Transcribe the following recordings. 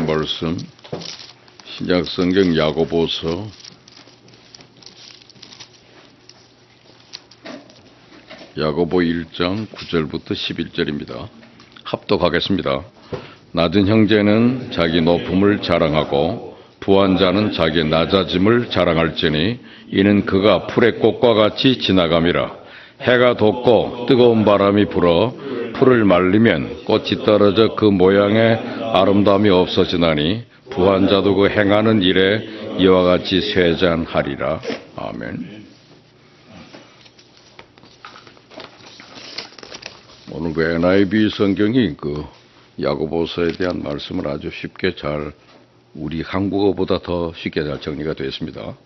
말씀 신약성경 야고보서 1장 9절부터 11절입니다. 합독하겠습니다. 낮은 형제는 자기 높음을 자랑하고 부한 자는 자기 낮아짐을 자랑할지니 이는 그가 풀의 꽃과 같이 지나감이라. 해가 돋고 뜨거운 바람이 불어 풀을 말리면 꽃이 떨어져 그 모양의 아름다움이 없어지나니 부한 자도 그 행하는 일에 이와 같이 쇠잔하리라. 아멘. 오늘 그 NIV 성경이 그 야고보서에 대한 말씀을 아주 쉽게 잘 우리 한국어보다 더 쉽게 잘 정리가 되어 있습니다.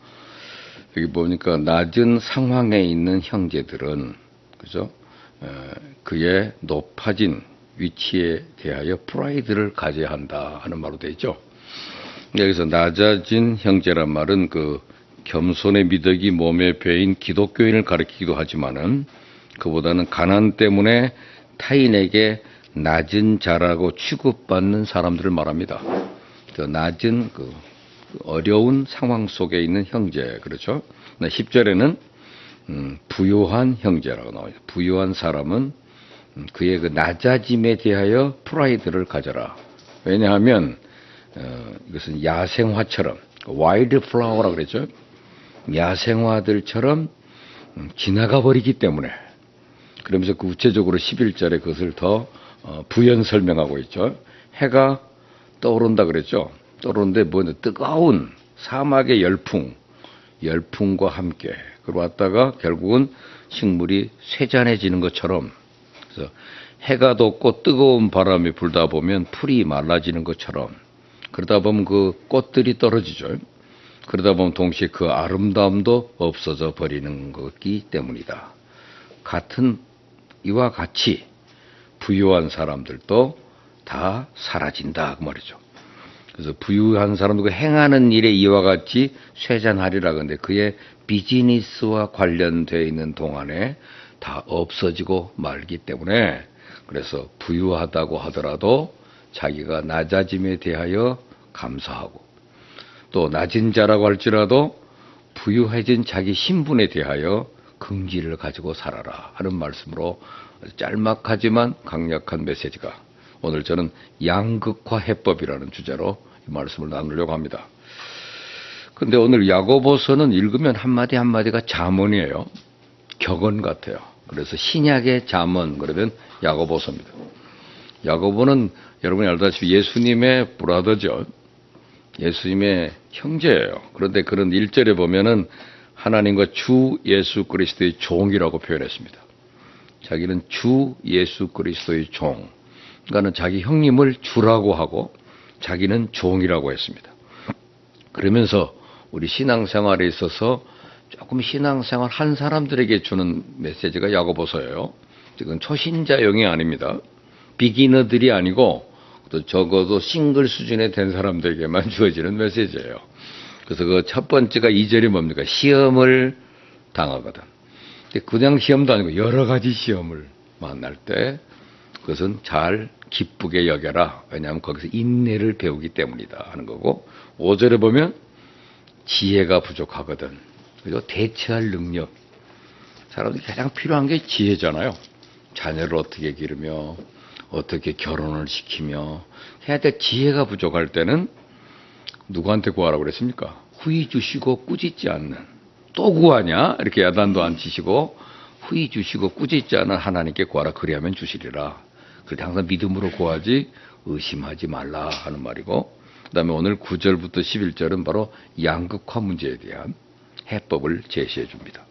여기 보니까 낮은 상황에 있는 형제들은 그죠? 그의 높아진 위치에 대하여 프라이드를 가져야 한다 하는 말로 되어 있죠. 여기서 낮아진 형제란 말은 그 겸손의 미덕이 몸에 배인 기독교인을 가리키기도 하지만은 그보다는 가난 때문에 타인에게 낮은 자라고 취급받는 사람들을 말합니다. 그 낮은 그 어려운 상황 속에 있는 형제, 그렇죠? 10절에는 부유한 형제라고 나와요. 부유한 사람은 그의 그 낮아짐에 대하여 프라이드를 가져라. 왜냐하면 이것은 야생화처럼 와일드 플라워라고 그랬죠. 야생화들처럼 지나가 버리기 때문에. 그러면서 구체적으로 11절에 그것을 더 부연 설명하고 있죠. 해가 떠오른다 그랬죠. 떠오르는데 뭐냐, 뜨거운 사막의 열풍과 함께 그러고 왔다가 결국은 식물이 쇠잔해지는 것처럼, 그래서 해가 돋고 뜨거운 바람이 불다 보면 풀이 말라지는 것처럼, 그러다 보면 그 꽃들이 떨어지죠. 그러다 보면 동시에 그 아름다움도 없어져 버리는 것이기 때문이다. 이와 같이 부유한 사람들도 다 사라진다 그 말이죠. 그래서 부유한 사람도 행하는 일에 이와 같이 쇠잔하리라. 근데 그의 비즈니스와 관련되어 있는 동안에 다 없어지고 말기 때문에, 그래서 부유하다고 하더라도 자기가 낮아짐에 대하여 감사하고, 또 낮은 자라고 할지라도 부유해진 자기 신분에 대하여 긍지를 가지고 살아라 하는 말씀으로 짤막하지만 강력한 메시지가, 오늘 저는 양극화 해법이라는 주제로 이 말씀을 나누려고 합니다. 근데 오늘 야고보서는 읽으면 한마디 한마디가 잠언이에요. 격언 같아요. 그래서 신약의 잠언 그러면 야고보서입니다. 야고보는 여러분이 알다시피 예수님의 브라더죠. 예수님의 형제예요. 그런데 그런 1절에 보면은 하나님과 주 예수 그리스도의 종이라고 표현했습니다. 자기는 주 예수 그리스도의 종. 그러니까는 자기 형님을 주라고 하고 자기는 종이라고 했습니다. 그러면서 우리 신앙생활에 있어서 조금 신앙생활 한 사람들에게 주는 메시지가 야고보서예요. 지금 초신자용이 아닙니다. 비기너들이 아니고 또 적어도 싱글 수준에 된 사람들에게만 주어지는 메시지예요. 그래서 그 첫 번째가 2절이 뭡니까? 시험을 당하거든. 근데 그냥 시험도 아니고 여러 가지 시험을 만날 때 그것은 잘 기쁘게 여겨라. 왜냐하면 거기서 인내를 배우기 때문이다 하는 거고, 5절에 보면 지혜가 부족하거든. 그리고 대처할 능력. 사람들이 가장 필요한 게 지혜잖아요. 자녀를 어떻게 기르며 어떻게 결혼을 시키며 해야 될 지혜가 부족할 때는 누구한테 구하라고 그랬습니까? 후히 주시고 꾸짖지 않는, 또 구하냐? 이렇게 야단도 안 치시고 후히 주시고 꾸짖지 않는 하나님께 구하라. 그리하면 주시리라. 그런데 항상 믿음으로 구하지 의심하지 말라 하는 말이고, 그 다음에 오늘 9절부터 11절은 바로 양극화 문제에 대한 해법을 제시해 줍니다.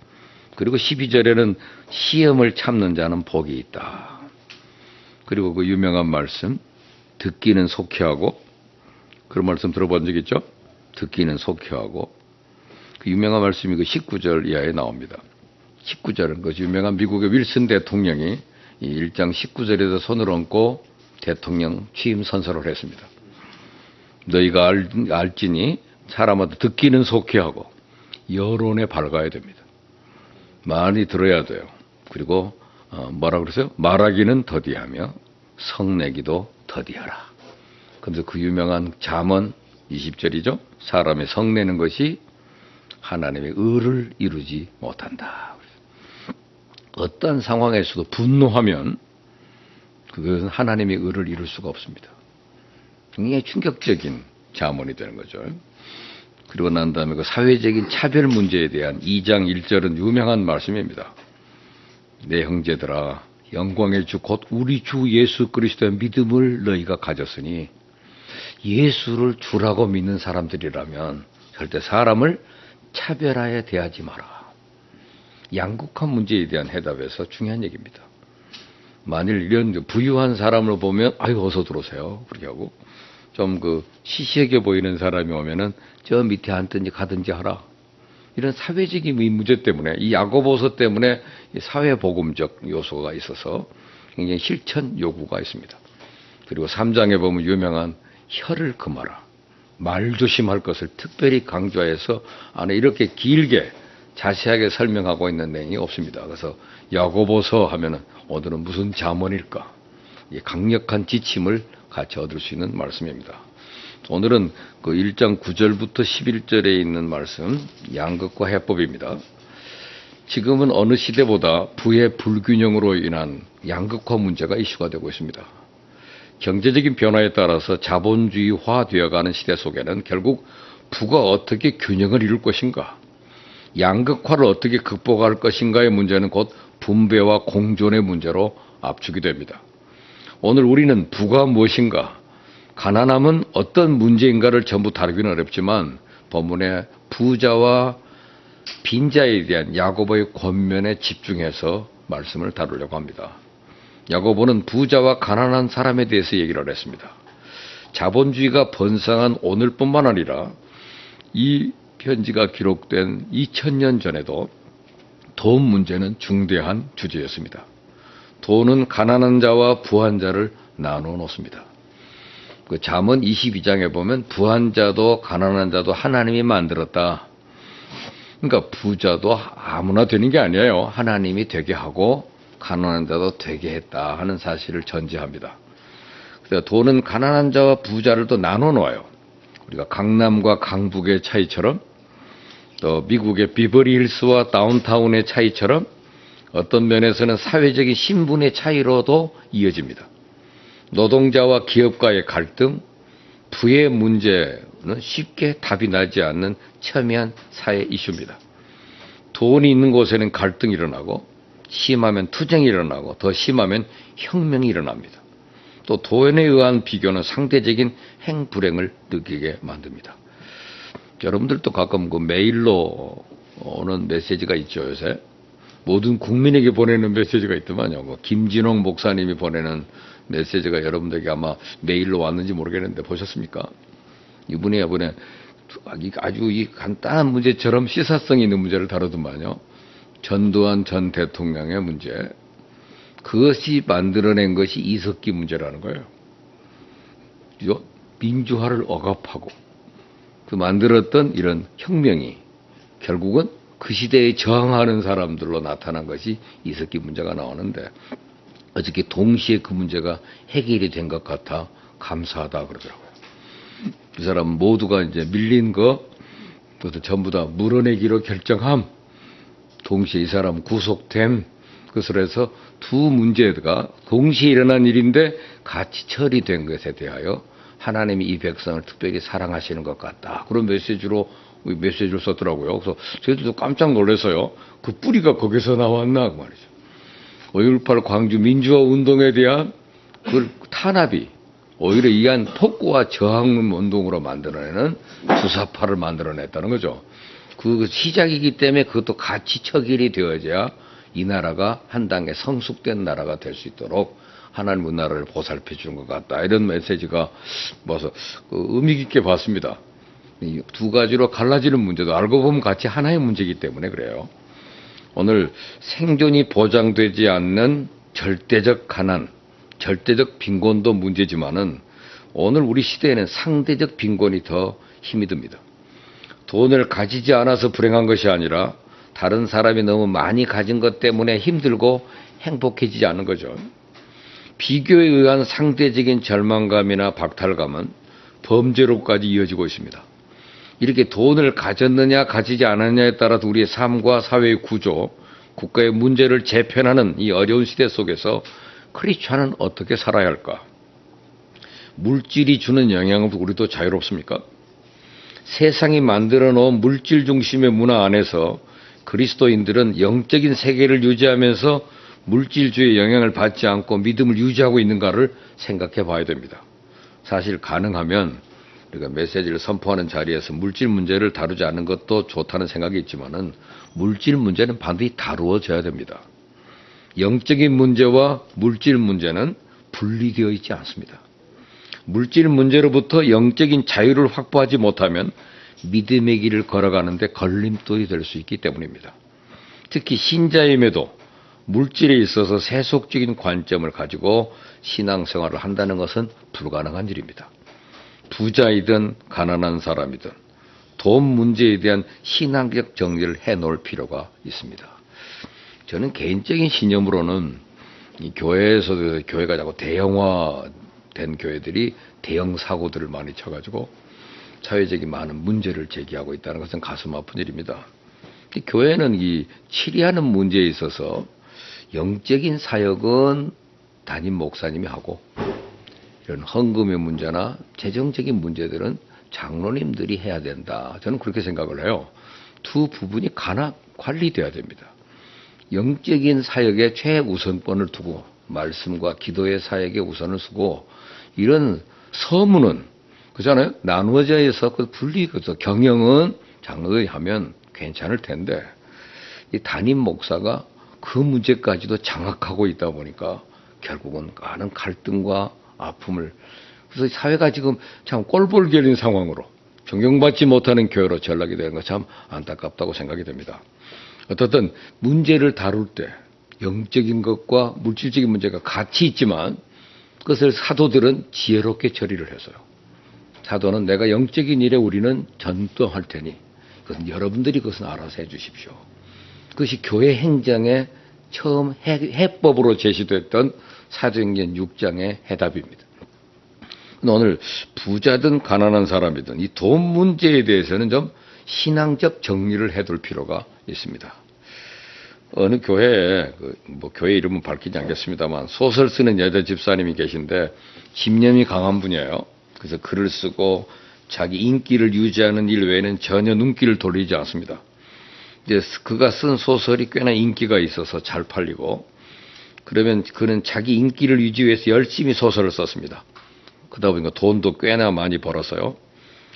그리고 12절에는 시험을 참는 자는 복이 있다. 그리고 그 유명한 말씀, 듣기는 속히하고, 그런 말씀 들어본 적 있죠? 듣기는 속히하고. 그 유명한 말씀이 그 19절 이하에 나옵니다. 19절은 그 유명한 미국의 윌슨 대통령이 이 1장 19절에서 손을 얹고 대통령 취임 선서를 했습니다. 너희가 알지니 사람마다 듣기는 속히하고 여론에 밝아야 됩니다. 많이 들어야 돼요. 그리고 뭐라 그러세요? 말하기는 더디하며 성내기도 더디하라. 그래서 그 유명한 잠언 20절이죠. 사람의 성내는 것이 하나님의 의를 이루지 못한다. 어떠한 상황에서도 분노하면 그것은 하나님의 의를 이룰 수가 없습니다. 굉장히 충격적인 잠언이 되는 거죠. 그리고 난 다음에 그 사회적인 차별 문제에 대한 2장 1절은 유명한 말씀입니다. 내 형제들아, 영광의 주 곧 우리 주 예수 그리스도의 믿음을 너희가 가졌으니, 예수를 주라고 믿는 사람들이라면 절대 사람을 차별하여 대하지 마라. 양극화 문제에 대한 해답에서 중요한 얘기입니다. 만일 이런 부유한 사람을 보면 아유 어서 들어오세요 그렇게 하고, 좀 시시하게 보이는 사람이 오면은 저 밑에 앉든지 가든지 하라. 이런 사회적인 문제 때문에, 이 야고보서 때문에 사회복음적 요소가 있어서 굉장히 실천 요구가 있습니다. 그리고 3장에 보면 유명한 혀를 금하라, 말 조심할 것을 특별히 강조해서 안에 이렇게 길게 자세하게 설명하고 있는 내용이 없습니다. 그래서 야고보서 하면은 오늘은 무슨 잠언일까? 강력한 지침을 같이 얻을 수 있는 말씀입니다. 오늘은 그 1장 9절부터 11절에 있는 말씀, 양극화 해법입니다. 지금은 어느 시대보다 부의 불균형으로 인한 양극화 문제가 이슈가 되고 있습니다. 경제적인 변화에 따라서 자본주의화 되어가는 시대 속에는 결국 부가 어떻게 균형을 이룰 것인가, 양극화를 어떻게 극복할 것인가의 문제는 곧 분배와 공존의 문제로 압축이 됩니다. 오늘 우리는 부가 무엇인가, 가난함은 어떤 문제인가를 전부 다루기는 어렵지만 본문의 부자와 빈자에 대한 야고보의 권면에 집중해서 말씀을 다루려고 합니다. 야고보는 부자와 가난한 사람에 대해서 얘기를 했습니다. 자본주의가 번성한 오늘뿐만 아니라 이 편지가 기록된 2000년 전에도 돈 문제는 중대한 주제였습니다. 돈은 가난한 자와 부한 자를 나누어 놓습니다. 그 잠언 22장에 보면 부한 자도 가난한 자도 하나님이 만들었다. 그러니까 부자도 아무나 되는 게 아니에요. 하나님이 되게 하고 가난한 자도 되게 했다 하는 사실을 전제합니다. 그래서 돈은 가난한 자와 부자를 또 나눠 놓아요. 우리가 강남과 강북의 차이처럼, 또 미국의 비버리힐스와 다운타운의 차이처럼 어떤 면에서는 사회적인 신분의 차이로도 이어집니다. 노동자와 기업가의 갈등, 부의 문제는 쉽게 답이 나지 않는 첨예한 사회 이슈입니다. 돈이 있는 곳에는 갈등이 일어나고, 심하면 투쟁이 일어나고, 더 심하면 혁명이 일어납니다. 또 돈에 의한 비교는 상대적인 행불행을 느끼게 만듭니다. 여러분들도 가끔 그 메일로 오는 메시지가 있죠. 요새 모든 국민에게 보내는 메시지가 있더만요. 김진홍 목사님이 보내는 메시지가 여러분들에게 아마 메일로 왔는지 모르겠는데 보셨습니까? 이분이 이번에 아주 이 간단한 문제처럼 시사성 있는 문제를 다루더만요. 전두환 전 대통령의 문제, 그것이 만들어낸 것이 이석기 문제라는 거예요. 민주화를 억압하고 그 만들었던 이런 혁명이 결국은 그 시대에 저항하는 사람들로 나타난 것이 이석기 문제가 나오는데, 어저께 동시에 그 문제가 해결이 된 것 같아 감사하다 그러더라고요. 이 사람 모두가 이제 밀린 그것도 전부 다 물어내기로 결정함. 동시에 이 사람 구속됨. 그것을 해서 두 문제가 동시에 일어난 일인데 같이 처리된 것에 대하여 하나님이 이 백성을 특별히 사랑하시는 것 같다. 그런 메시지를 썼더라고요. 그래서 저희들도 깜짝 놀라서요. 그 뿌리가 거기서 나왔나 그 말이죠. 5.18 광주 민주화 운동에 대한 그 탄압이 오히려 이한 폭구와 저항 운동으로 만들어내는 주사파를 만들어냈다는 거죠. 그 시작이기 때문에 그것도 같이 처결이 되어져야 이 나라가 한 단계 성숙된 나라가 될 수 있도록 하나님 우리나라를 보살펴 주는 것 같다. 이런 메시지가 의미 깊게 봤습니다. 이 두 가지로 갈라지는 문제도 알고 보면 같이 하나의 문제이기 때문에 그래요. 오늘 생존이 보장되지 않는 절대적 가난, 절대적 빈곤도 문제지만은 오늘 우리 시대에는 상대적 빈곤이 더 힘이 듭니다. 돈을 가지지 않아서 불행한 것이 아니라 다른 사람이 너무 많이 가진 것 때문에 힘들고 행복해지지 않는 거죠. 비교에 의한 상대적인 절망감이나 박탈감은 범죄로까지 이어지고 있습니다. 이렇게 돈을 가졌느냐 가지지 않았느냐에 따라서 우리의 삶과 사회의 구조, 국가의 문제를 재편하는 이 어려운 시대 속에서 크리스찬은 어떻게 살아야 할까? 물질이 주는 영향은 우리도 자유롭습니까? 세상이 만들어 놓은 물질 중심의 문화 안에서 그리스도인들은 영적인 세계를 유지하면서 물질주의 영향을 받지 않고 믿음을 유지하고 있는가를 생각해 봐야 됩니다. 사실 가능하면 우리가 메시지를 선포하는 자리에서 물질 문제를 다루지 않는 것도 좋다는 생각이 있지만은 물질 문제는 반드시 다루어져야 됩니다. 영적인 문제와 물질 문제는 분리되어 있지 않습니다. 물질 문제로부터 영적인 자유를 확보하지 못하면 믿음의 길을 걸어가는데 걸림돌이 될 수 있기 때문입니다. 특히 신자임에도 물질에 있어서 세속적인 관점을 가지고 신앙생활을 한다는 것은 불가능한 일입니다. 부자이든 가난한 사람이든 돈 문제에 대한 신앙적 정리를 해놓을 필요가 있습니다. 저는 개인적인 신념으로는 이 교회에서도 교회가 자꾸 대형화된 교회들이 대형 사고들을 많이 쳐가지고 사회적인 많은 문제를 제기하고 있다는 것은 가슴 아픈 일입니다. 교회는 이 치리하는 문제에 있어서 영적인 사역은 담임 목사님이 하고 이런 헌금의 문제나 재정적인 문제들은 장로님들이 해야 된다. 저는 그렇게 생각을 해요. 두 부분이 관리돼야 됩니다. 영적인 사역에 최우선권을 두고 말씀과 기도의 사역에 우선을 두고 이런 서무는 그잖아요. 나누어져 있어 그 분리해서 경영은 장로들이 하면 괜찮을 텐데 이 담임 목사가 그 문제까지도 장악하고 있다 보니까 결국은 많은 갈등과 아픔을 그래서 사회가 지금 참 꼴보기인 상황으로 존경받지 못하는 교회로 전락이 되는 것 참 안타깝다고 생각이 됩니다. 어떻든 문제를 다룰 때 영적인 것과 물질적인 문제가 같이 있지만 그것을 사도들은 지혜롭게 처리를 해서요. 사도는 내가 영적인 일에 우리는 전도할 테니 그것은 여러분들이 그것은 알아서 해 주십시오. 그것이 교회 행정의 처음 해법으로 제시됐던 사도행전 6장의 해답입니다. 오늘 부자든 가난한 사람이든 이 돈 문제에 대해서는 좀 신앙적 정리를 해둘 필요가 있습니다. 어느 교회에 교회 이름은 밝히지 않겠습니다만 소설 쓰는 여자 집사님이 계신데 집념이 강한 분이에요. 그래서 글을 쓰고 자기 인기를 유지하는 일 외에는 전혀 눈길을 돌리지 않습니다. 이제 그가 쓴 소설이 꽤나 인기가 있어서 잘 팔리고 그러면 그는 자기 인기를 유지 위해서 열심히 소설을 썼습니다. 그러다 보니까 돈도 꽤나 많이 벌었어요.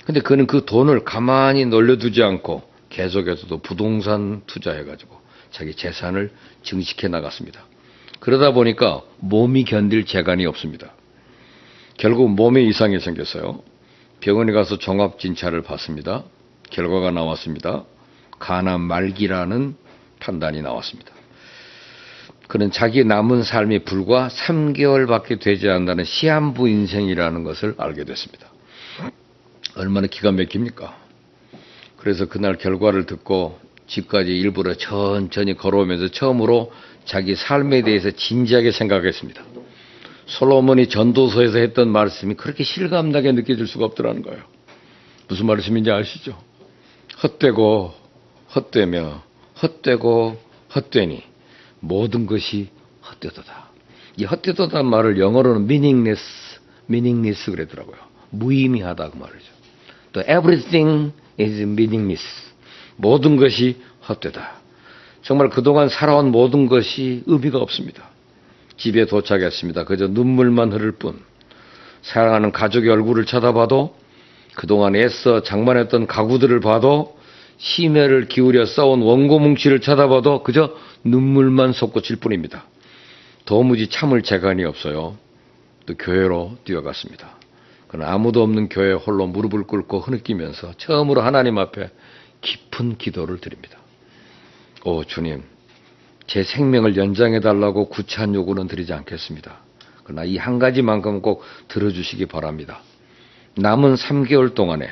근데 그는 그 돈을 가만히 놀려두지 않고 계속해서 또 부동산 투자해가지고 자기 재산을 증식해 나갔습니다. 그러다 보니까 몸이 견딜 재간이 없습니다. 결국 몸에 이상이 생겼어요. 병원에 가서 종합진찰을 받습니다. 결과가 나왔습니다. 간암 말기라는 판단이 나왔습니다. 그는 자기 남은 삶이 불과 3개월밖에 되지 않는다는 시한부 인생이라는 것을 알게 됐습니다. 얼마나 기가 막힙니까? 그래서 그날 결과를 듣고 집까지 일부러 천천히 걸어오면서 처음으로 자기 삶에 대해서 진지하게 생각했습니다. 솔로몬이 전도서에서 했던 말씀이 그렇게 실감나게 느껴질 수가 없더라는 거예요. 무슨 말씀인지 아시죠? 헛되고 헛되며 헛되고 헛되니 모든 것이 헛되도다. 이 헛되도다는 말을 영어로는 meaningless 그러더라고요. 무의미하다 그 말이죠. 또 everything is meaningless. 모든 것이 헛되다. 정말 그동안 살아온 모든 것이 의미가 없습니다. 집에 도착했습니다. 그저 눈물만 흐를 뿐. 사랑하는 가족의 얼굴을 쳐다봐도 그동안 애써 장만했던 가구들을 봐도 심혈을 기울여 쌓은 원고 뭉치를 쳐다봐도 그저 눈물만 솟구칠 뿐입니다. 도무지 참을 재간이 없어요. 또 교회로 뛰어갔습니다. 그러나 아무도 없는 교회에 홀로 무릎을 꿇고 흐느끼면서 처음으로 하나님 앞에 깊은 기도를 드립니다. 오 주님, 제 생명을 연장해달라고 구차한 요구는 드리지 않겠습니다. 그러나 이 한 가지만큼은 꼭 들어주시기 바랍니다. 남은 3개월 동안에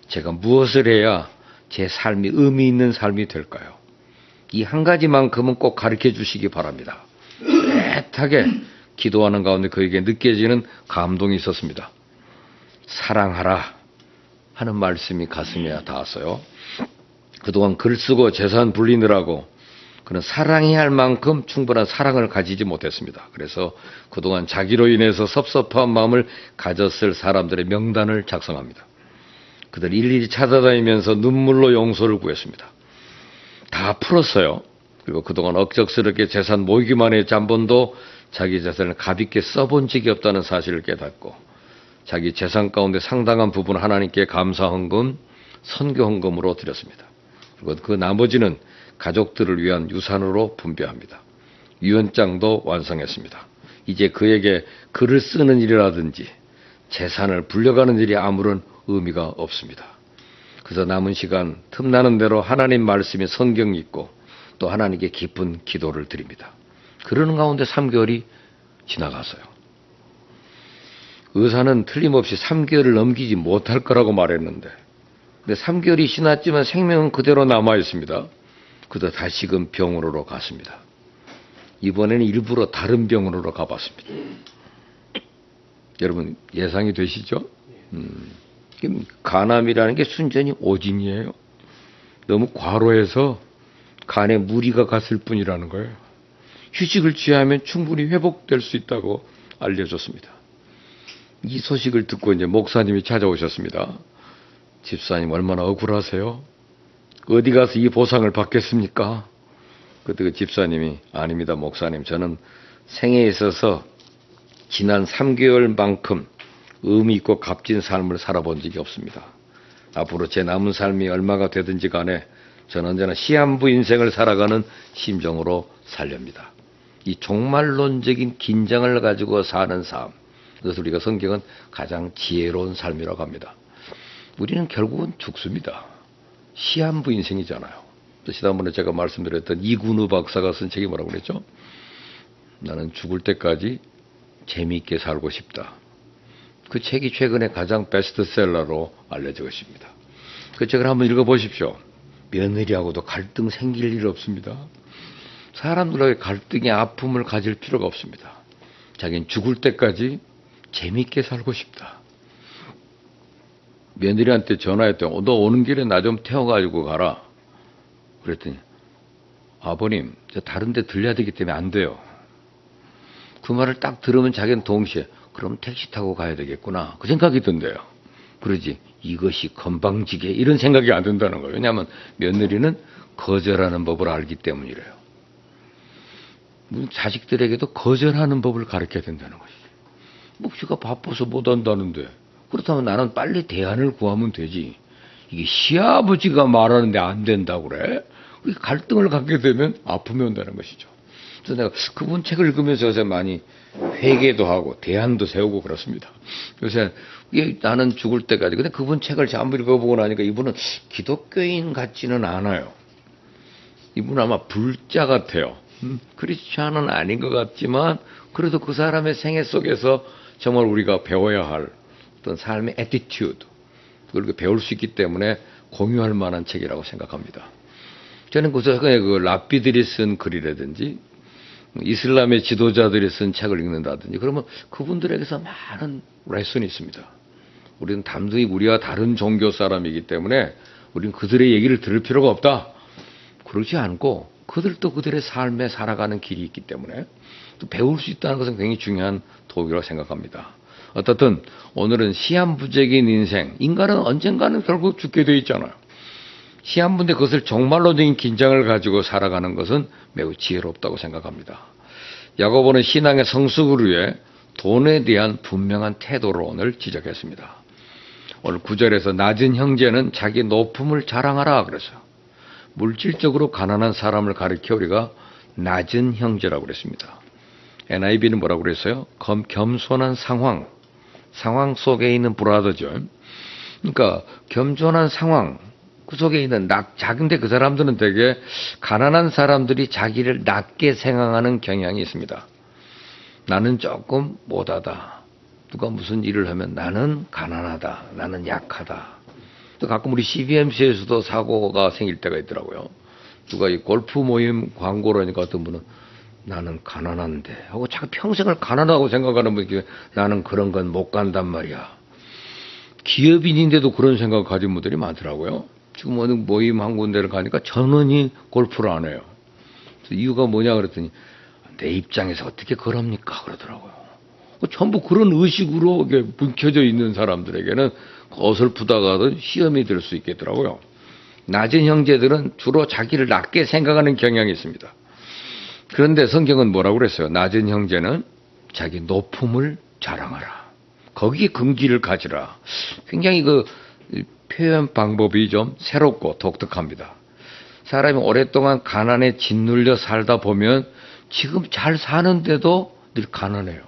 제가 무엇을 해야 제 삶이 의미 있는 삶이 될까요? 이 한 가지만큼은 꼭 가르쳐 주시기 바랍니다. 애타게 기도하는 가운데 그에게 느껴지는 감동이 있었습니다. 사랑하라 하는 말씀이 가슴에 닿았어요. 그동안 글 쓰고 재산 불리느라고 그는 사랑해야 할 만큼 충분한 사랑을 가지지 못했습니다. 그래서 그동안 자기로 인해서 섭섭한 마음을 가졌을 사람들의 명단을 작성합니다. 그들 일일이 찾아다니면서 눈물로 용서를 구했습니다. 다 풀었어요. 그리고 그동안 억척스럽게 재산 모이기만 했지 한 번도 자기 재산을 가볍게 써본 적이 없다는 사실을 깨닫고 자기 재산 가운데 상당한 부분 하나님께 감사 헌금, 선교 헌금으로 드렸습니다. 그리고 그 나머지는 가족들을 위한 유산으로 분배합니다. 유언장도 완성했습니다. 이제 그에게 글을 쓰는 일이라든지 재산을 불려가는 일이 아무런 의미가 없습니다. 그래서 남은 시간 틈나는 대로 하나님 말씀이 성경 읽고 또 하나님께 깊은 기도를 드립니다. 그러는 가운데 3개월이 지나갔어요. 의사는 틀림없이 3개월을 넘기지 못할 거라고 말했는데 근데 3개월이 지났지만 생명은 그대로 남아 있습니다. 그도 다시금 병원으로 갔습니다. 이번에는 일부러 다른 병원으로 가봤습니다. 여러분 예상이 되시죠? 간암이라는 게 순전히 오진이에요. 너무 과로해서 간에 무리가 갔을 뿐이라는 거예요. 휴식을 취하면 충분히 회복될 수 있다고 알려줬습니다. 이 소식을 듣고 이제 목사님이 찾아오셨습니다. 집사님 얼마나 억울하세요? 어디 가서 이 보상을 받겠습니까? 그때 그 집사님이 아닙니다 목사님, 저는 생에 있어서 지난 3개월만큼 의미 있고 값진 삶을 살아본 적이 없습니다. 앞으로 제 남은 삶이 얼마가 되든지 간에 저는 언제나 시한부 인생을 살아가는 심정으로 살렵니다. 이 종말론적인 긴장을 가지고 사는 삶, 그래서 우리가 성경은 가장 지혜로운 삶이라고 합니다. 우리는 결국은 죽습니다. 시한부 인생이잖아요. 지난번에 제가 말씀드렸던 이근우 박사가 쓴 책이 뭐라고 그랬죠? 나는 죽을 때까지 재미있게 살고 싶다. 그 책이 최근에 가장 베스트셀러로 알려져 있습니다. 그 책을 한번 읽어보십시오. 며느리하고도 갈등 생길 일 없습니다. 사람들에게 갈등의 아픔을 가질 필요가 없습니다. 자기는 죽을 때까지 재미있게 살고 싶다. 며느리한테 전화했더니 너 오는 길에 나 좀 태워가지고 가라. 그랬더니 아버님 저 다른 데 들려야 되기 때문에 안 돼요. 그 말을 딱 들으면 자기는 동시에 그럼 택시 타고 가야 되겠구나 그 생각이 든대요. 그러지 이것이 건방지게 이런 생각이 안 든다는 거예요. 왜냐하면 며느리는 거절하는 법을 알기 때문이래요. 자식들에게도 거절하는 법을 가르쳐야 된다는 것이죠. 묵시가 바빠서 못 한다는데 그렇다면 나는 빨리 대안을 구하면 되지. 이게 시아버지가 말하는데 안 된다고 그래? 갈등을 갖게 되면 아픔이 온다는 것이죠. 그래서 내가 그분 책을 읽으면서 요새 많이 회개도 하고 대안도 세우고 그렇습니다. 요새 나는 죽을 때까지. 근데 그분 책을 전부 읽어보고 나니까 이분은 기독교인 같지는 않아요. 이분은 아마 불자 같아요. 크리스찬은 아닌 것 같지만 그래도 그 사람의 생애 속에서 정말 우리가 배워야 할 어떤 삶의 애티튜드 그걸 배울 수 있기 때문에 공유할 만한 책이라고 생각합니다. 저는 그 랍비들이 쓴 글이라든지 이슬람의 지도자들이 쓴 책을 읽는다든지 그러면 그분들에게서 많은 레슨이 있습니다. 우리는 단순히 우리와 다른 종교 사람이기 때문에 우리는 그들의 얘기를 들을 필요가 없다. 그렇지 않고 그들도 그들의 삶에 살아가는 길이 있기 때문에 또 배울 수 있다는 것은 굉장히 중요한 도구라고 생각합니다. 어떻든 오늘은 시한부적인 인생, 인간은 언젠가는 결국 죽게 돼 있잖아요. 시한부인데 그것을 종말론적인 긴장을 가지고 살아가는 것은 매우 지혜롭다고 생각합니다. 야고보는 신앙의 성숙을 위해 돈에 대한 분명한 태도를 오늘 지적했습니다. 오늘 9절에서 낮은 형제는 자기 높음을 자랑하라 그랬어요. 물질적으로 가난한 사람을 가리켜 우리가 낮은 형제라고 그랬습니다. NIV는 뭐라고 그랬어요? 겸손한 상황 속에 있는 브라더죠. 그러니까 겸손한 상황 그 속에 있는 작은데 그 사람들은 되게 가난한 사람들이 자기를 낮게 생각하는 경향이 있습니다. 나는 조금 못하다. 누가 무슨 일을 하면 나는 가난하다. 나는 약하다. 또 가끔 우리 CBMC에서도 사고가 생길 때가 있더라고요. 누가 이 골프 모임 광고라니까 어떤 분은 나는 가난한데 하고 자꾸 평생을 가난하고 생각하는 분이 나는 그런 건 못 간단 말이야. 기업인인데도 그런 생각을 가진 분들이 많더라고요. 지금 어느 모임 한 군데를 가니까 전원이 골프를 안 해요. 이유가 뭐냐 그랬더니 내 입장에서 어떻게 그럽니까 그러더라고요. 전부 그런 의식으로 뭉켜져 있는 사람들에게는 어설프다가도 시험이 될 수 있겠더라고요. 낮은 형제들은 주로 자기를 낮게 생각하는 경향이 있습니다. 그런데 성경은 뭐라고 그랬어요? 낮은 형제는 자기 높음을 자랑하라. 거기에 긍지를 가지라. 굉장히 그 표현 방법이 좀 새롭고 독특합니다. 사람이 오랫동안 가난에 짓눌려 살다 보면 지금 잘 사는데도 늘 가난해요.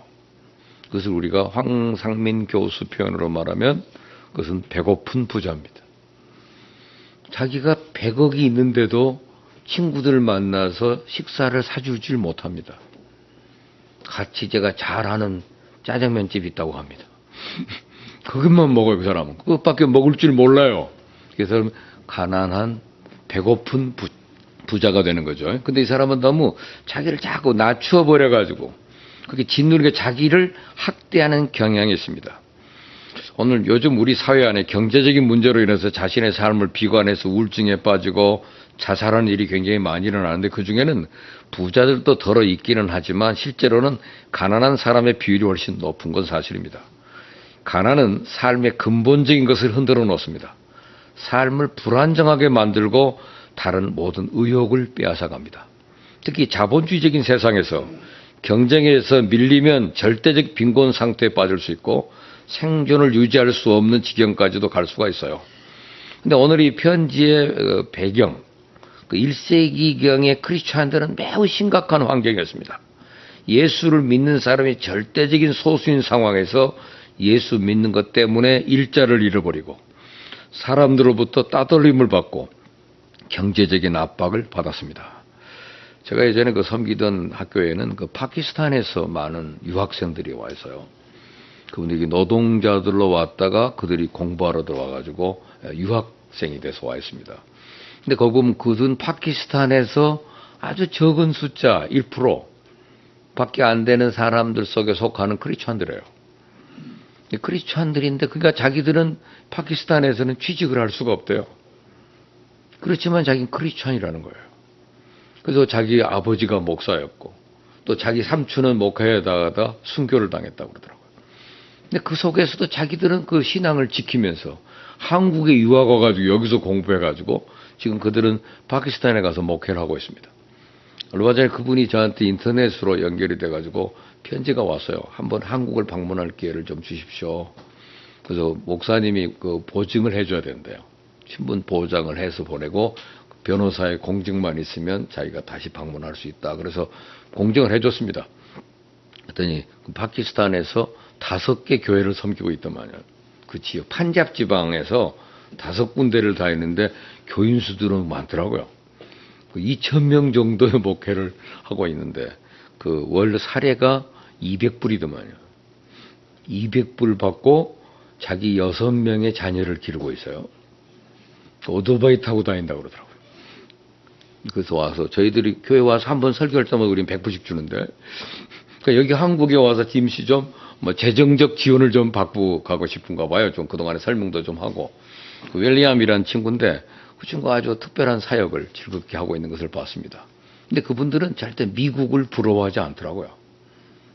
그것을 우리가 황상민 교수 표현으로 말하면 그것은 배고픈 부자입니다. 자기가 100억이 있는데도 친구들 만나서 식사를 사주질 못합니다. 같이 제가 잘하는 짜장면집 있다고 합니다. 그것만 먹어요, 그 사람은. 그것밖에 먹을 줄 몰라요. 그래서 가난한 배고픈 부자가 되는 거죠. 근데 이 사람은 너무 자기를 자꾸 낮춰버려가지고 그렇게 짓누르게 자기를 학대하는 경향이 있습니다. 오늘 요즘 우리 사회 안에 경제적인 문제로 인해서 자신의 삶을 비관해서 우울증에 빠지고 자살하는 일이 굉장히 많이 일어나는데 그중에는 부자들도 덜어 있기는 하지만 실제로는 가난한 사람의 비율이 훨씬 높은 건 사실입니다. 가난은 삶의 근본적인 것을 흔들어 놓습니다. 삶을 불안정하게 만들고 다른 모든 의욕을 빼앗아갑니다. 특히 자본주의적인 세상에서 경쟁에서 밀리면 절대적 빈곤 상태에 빠질 수 있고 생존을 유지할 수 없는 지경까지도 갈 수가 있어요. 근데 오늘 이 편지의 배경, 그 1세기경의 크리스찬들은 매우 심각한 환경이었습니다. 예수를 믿는 사람이 절대적인 소수인 상황에서 예수 믿는 것 때문에 일자를 잃어버리고 사람들로부터 따돌림을 받고 경제적인 압박을 받았습니다. 제가 예전에 그 섬기던 학교에는 그 파키스탄에서 많은 유학생들이 와 있어요. 그분들이 노동자들로 왔다가 그들이 공부하러 들어와가지고 유학생이 돼서 와 있습니다. 근데 거기 보면 그들은 파키스탄에서 아주 적은 숫자 1% 밖에 안 되는 사람들 속에 속하는 크리스찬들이에요. 크리스찬들인데 그러니까 자기들은 파키스탄에서는 취직을 할 수가 없대요. 그렇지만 자기는 크리스찬이라는 거예요. 그래서 자기 아버지가 목사였고 또 자기 삼촌은 목회에다가 순교를 당했다고 그러더라고요. 근데 그 속에서도 자기들은 그 신앙을 지키면서 한국에 유학 와가지고 여기서 공부해가지고 지금 그들은 파키스탄에 가서 목회를 하고 있습니다. 얼마 전에 그분이 저한테 인터넷으로 연결이 돼가지고 편지가 왔어요. 한번 한국을 방문할 기회를 좀 주십시오. 그래서 목사님이 그 보증을 해줘야 된대요. 신분 보장을 해서 보내고 변호사의 공증만 있으면 자기가 다시 방문할 수 있다. 그래서 공증을 해줬습니다. 그랬더니 파키스탄에서 5개 교회를 섬기고 있더만요. 그 지역 판잡 지방에서 5군데를 다 있는데 교인 수들은 많더라고요. 2,000명 정도의 목회를 하고 있는데 그 월 사례가 200불이더만요. 200불 받고 자기 6명의 자녀를 기르고 있어요. 오토바이 타고 다닌다고 그러더라고요. 그래서 와서 저희들이 교회 와서 한번 설교할 때마다 우리는 100불씩 주는데 그러니까 여기 한국에 와서 김씨 좀 뭐 재정적 지원을 좀 받고 가고 싶은가 봐요. 좀 그동안에 설명도 좀 하고. 그 웰리암이라는 친구인데 그 친구가 아주 특별한 사역을 즐겁게 하고 있는 것을 봤습니다. 근데 그분들은 절대 미국을 부러워하지 않더라고요.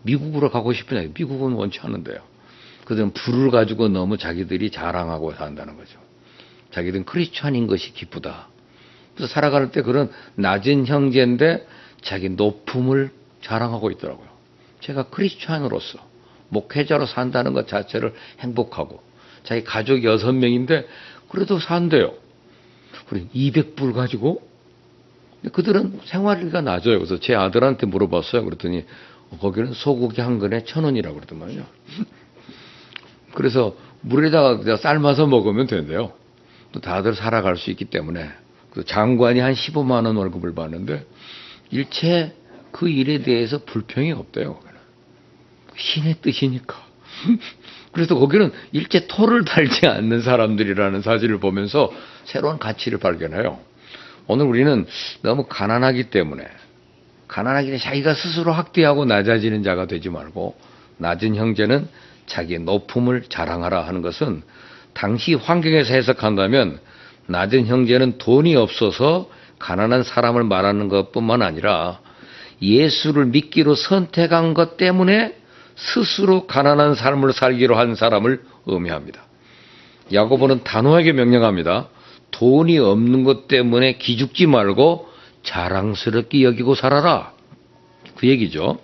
미국으로 가고 싶으냐? 미국은 원치 않은데요. 그들은 불을 가지고 너무 자기들이 자랑하고 산다는 거죠. 자기들은 크리스찬인 것이 기쁘다. 그래서 살아갈 때 그런 낮은 형제인데 자기 높음을 자랑하고 있더라고요. 제가 크리스찬으로서 목회자로 산다는 것 자체를 행복하고 자기 가족 6명인데 그래도 산대요. 우리 200불 가지고 그들은 생활비가 낮아요. 그래서 제 아들한테 물어봤어요. 그랬더니 거기는 소고기 한 근에 1,000원이라고 그러더만요. 그래서 물에다가 그냥 삶아서 먹으면 된대요. 또 다들 살아갈 수 있기 때문에 그 장관이 한 15만 원 월급을 받는데 일체 그 일에 대해서 불평이 없대요. 신의 뜻이니까. 그래서 거기는 일체 토를 달지 않는 사람들이라는 사실을 보면서 새로운 가치를 발견해요. 오늘 우리는 너무 가난하기 때문에 가난하기 때문에 자기가 스스로 학대하고 낮아지는 자가 되지 말고 낮은 형제는 자기의 높음을 자랑하라 하는 것은 당시 환경에서 해석한다면 낮은 형제는 돈이 없어서 가난한 사람을 말하는 것뿐만 아니라 예수를 믿기로 선택한 것 때문에 스스로 가난한 삶을 살기로 한 사람을 의미합니다. 야고보는 단호하게 명령합니다. 돈이 없는 것 때문에 기죽지 말고 자랑스럽게 여기고 살아라. 그 얘기죠.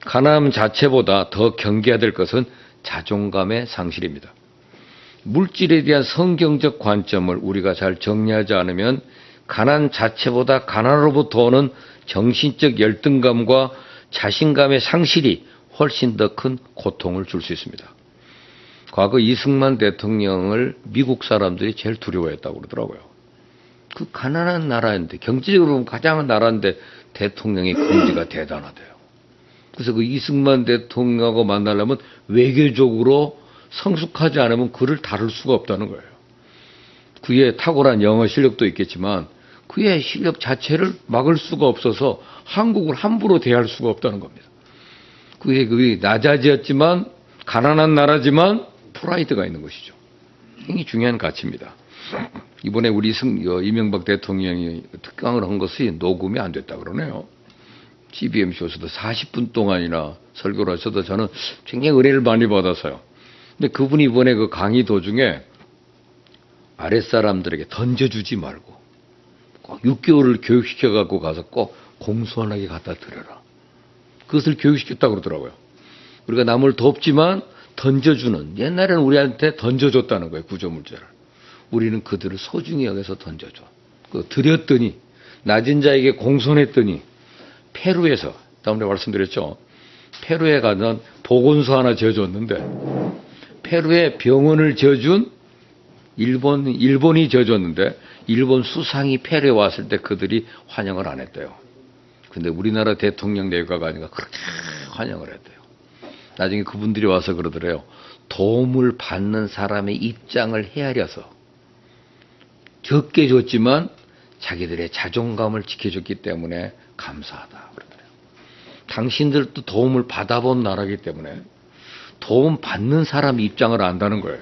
가난함 자체보다 더 경계해야 될 것은 자존감의 상실입니다. 물질에 대한 성경적 관점을 우리가 잘 정리하지 않으면 가난 자체보다 가난으로부터 오는 정신적 열등감과 자신감의 상실이 훨씬 더 큰 고통을 줄 수 있습니다. 과거 이승만 대통령을 미국 사람들이 제일 두려워했다고 그러더라고요. 그 가난한 나라인데, 경제적으로 보면 가장 나라인데 대통령의 긍지가 대단하대요. 그래서 그 이승만 대통령하고 만나려면 외교적으로 성숙하지 않으면 그를 다룰 수가 없다는 거예요. 그의 탁월한 영어 실력도 있겠지만 그의 실력 자체를 막을 수가 없어서 한국을 함부로 대할 수가 없다는 겁니다. 그게 낮아지었지만 가난한 나라지만 프라이드가 있는 것이죠. 굉장히 중요한 가치입니다. 이번에 우리 이명박 대통령이 특강을 한 것이 녹음이 안 됐다 그러네요. CBMC에서도 40분 동안이나 설교를 하셔도 저는 굉장히 은혜를 많이 받아서요. 근데 그분이 이번에 그 강의 도중에 아랫사람들에게 던져주지 말고 꼭 6개월을 교육시켜 갖고 가서 꼭 공손하게 갖다 드려라. 그것을 교육시켰다고 그러더라고요. 우리가 남을 돕지만 던져주는, 옛날에는 우리한테 던져줬다는 거예요. 구조물자를. 우리는 그들을 소중히 여겨서 던져줘. 드렸더니, 낮은 자에게 공손했더니 페루에서, 다음에 말씀드렸죠. 페루에 가면 보건소 하나 지어줬는데 페루에 병원을 지어준 일본이 지어줬는데 일본 수상이 페루에 왔을 때 그들이 환영을 안 했대요. 근데 우리나라 대통령 내외가 가니까 그렇게 환영을 했대요. 나중에 그분들이 와서 그러더래요. 도움을 받는 사람의 입장을 헤아려서 적게 줬지만 자기들의 자존감을 지켜줬기 때문에 감사하다 그러더래요. 당신들도 도움을 받아본 나라이기 때문에 도움 받는 사람 입장을 안다는 거예요.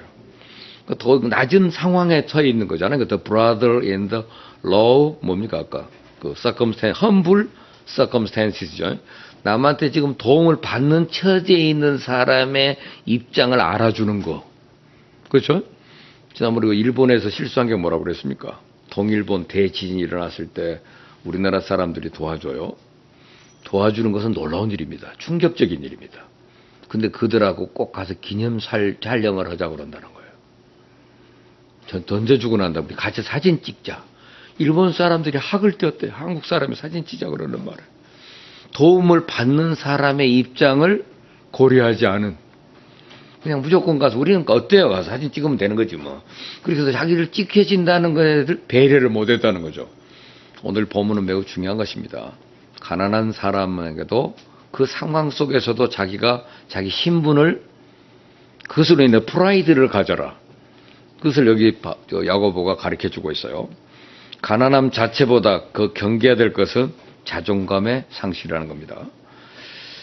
더 낮은 상황에 처해 있는 거잖아요. The brother in the low 뭡니까 아까 그 circumstance, humble circumstances죠. 남한테 지금 도움을 받는 처지에 있는 사람의 입장을 알아주는 거. 그렇죠? 지난번에 그 일본에서 실수한 게 뭐라고 그랬습니까? 동일본 대지진이 일어났을 때 우리나라 사람들이 도와줘요. 도와주는 것은 놀라운 일입니다. 충격적인 일입니다. 근데 그들하고 꼭 가서 기념 촬영을 하자고 그런다는 거예요. 전 던져주고 난 다음에 우리 같이 사진 찍자. 일본 사람들이 학을 떼었대요. 한국 사람이 사진 찍자 그러는 말을. 도움을 받는 사람의 입장을 고려하지 않은, 그냥 무조건 가서 우리는 어때요? 가서 사진 찍으면 되는 거지 뭐. 그래서 자기를 찍혀진다는 것에 배려를 못했다는 거죠. 오늘 본문은 매우 중요한 것입니다. 가난한 사람에게도 그 상황 속에서도 자기가 자기 신분을, 그것으로 인해 프라이드를 가져라. 그것을 여기 야고보가 가르쳐주고 있어요. 가난함 자체보다 그 경계해야 될 것은 자존감의 상실이라는 겁니다.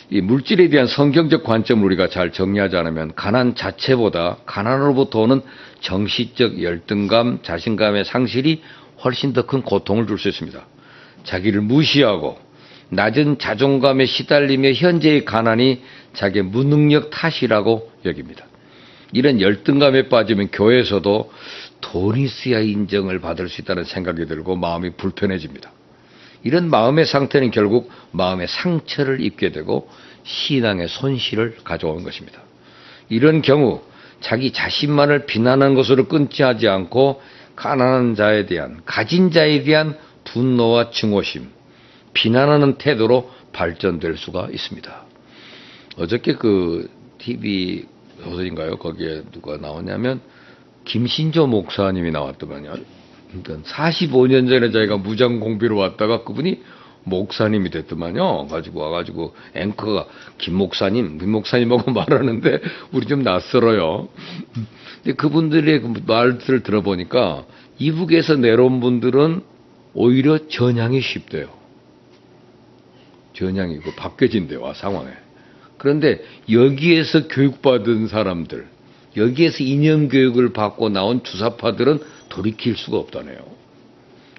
이 물질에 대한 성경적 관점을 우리가 잘 정리하지 않으면 가난 자체보다 가난으로부터 오는 정신적 열등감, 자신감의 상실이 훨씬 더 큰 고통을 줄 수 있습니다. 자기를 무시하고 낮은 자존감에 시달리며 현재의 가난이 자기의 무능력 탓이라고 여깁니다. 이런 열등감에 빠지면 교회에서도 돈이 있어야 인정을 받을 수 있다는 생각이 들고 마음이 불편해집니다. 이런 마음의 상태는 결국 마음의 상처를 입게 되고 신앙의 손실을 가져오는 것입니다. 이런 경우 자기 자신만을 비난하는 것으로 끊지 하지 않고 가난한 자에 대한, 가진 자에 대한 분노와 증오심, 비난하는 태도로 발전될 수가 있습니다. 어저께 그 TV 소설인가요? 거기에 누가 나오냐면 김신조 목사님이 나왔더만요. 그러니까 45년 전에 자기가 무장 공비로 왔다가 그분이 목사님이 됐더만요. 와가지고 앵커가 김 목사님하고 말하는데 우리 좀 낯설어요. 근데 그분들의 그 말들을 들어보니까 이북에서 내려온 분들은 오히려 전향이 쉽대요. 전향이고 바뀌어진대요, 상황에. 그런데 여기에서 교육받은 사람들, 여기에서 이념 교육을 받고 나온 주사파들은 돌이킬 수가 없다네요.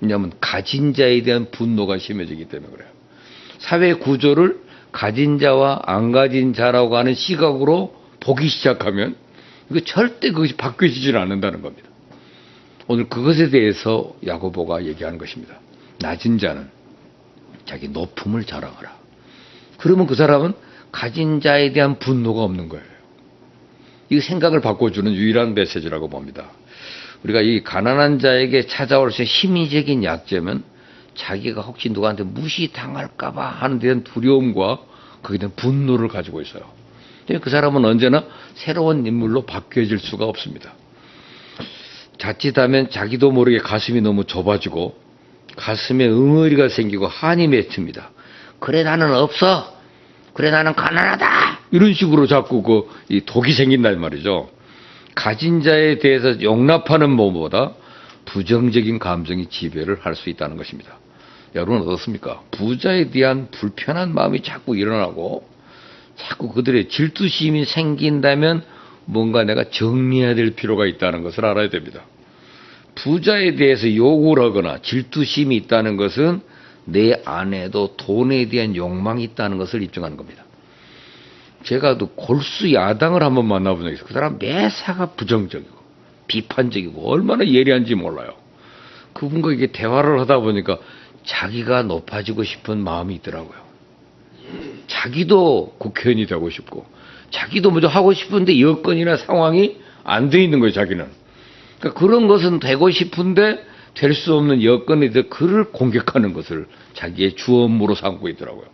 왜냐하면 가진 자에 대한 분노가 심해지기 때문에 그래요. 사회 구조를 가진 자와 안 가진 자라고 하는 시각으로 보기 시작하면 이거 절대 그것이 바뀌어지질 않는다는 겁니다. 오늘 그것에 대해서 야고보가 얘기하는 것입니다. 낮은 자는 자기 높음을 자랑하라. 그러면 그 사람은 가진 자에 대한 분노가 없는 거예요. 이 생각을 바꿔주는 유일한 메시지라고 봅니다. 우리가 이 가난한 자에게 찾아올 수 있는 심리적인 약점은 자기가 혹시 누구한테 무시당할까봐 하는 데 대한 두려움과 거기에 대한 분노를 가지고 있어요. 그 사람은 언제나 새로운 인물로 바뀌어질 수가 없습니다. 자칫하면 자기도 모르게 가슴이 너무 좁아지고 가슴에 응어리가 생기고 한이 맺힙니다. 그래 나는 없어. 그래 나는 가난하다. 이런 식으로 자꾸 이 독이 생긴단 말이죠. 가진 자에 대해서 용납하는 몸보다 부정적인 감정이 지배를 할 수 있다는 것입니다. 여러분 어떻습니까? 부자에 대한 불편한 마음이 자꾸 일어나고 자꾸 그들의 질투심이 생긴다면 뭔가 내가 정리해야 될 필요가 있다는 것을 알아야 됩니다. 부자에 대해서 욕을 하거나 질투심이 있다는 것은 내 안에도 돈에 대한 욕망이 있다는 것을 입증하는 겁니다. 제가 또 골수 야당을 한번 만나본 적이 있어요. 그 사람 매사가 부정적이고 비판적이고 얼마나 예리한지 몰라요. 그분과 이게 대화를 하다 보니까 자기가 높아지고 싶은 마음이 있더라고요. 자기도 국회의원이 되고 싶고 자기도 먼저 하고 싶은데 여건이나 상황이 안 돼 있는 거예요. 자기는. 그러니까 그런 것은 되고 싶은데 될 수 없는 여건에 대해 그를 공격하는 것을 자기의 주업무로 삼고 있더라고요.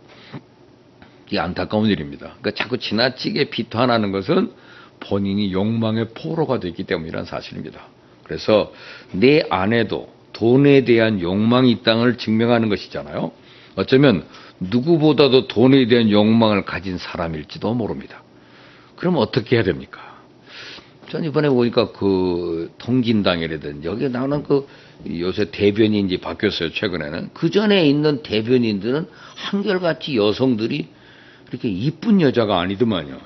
이게 안타까운 일입니다. 그러니까 자꾸 지나치게 비판하는 것은 본인이 욕망의 포로가 됐기 때문이라는 사실입니다. 그래서 내 안에도 돈에 대한 욕망이 있다는 걸 증명하는 것이잖아요. 어쩌면 누구보다도 돈에 대한 욕망을 가진 사람일지도 모릅니다. 그럼 어떻게 해야 됩니까? 전 이번에 보니까 그 통진당이라든지 여기 나오는 요새 대변인이 바뀌었어요. 최근에는. 그 전에 있는 대변인들은 한결같이 여성들이 이렇게 이쁜 여자가 아니더만요.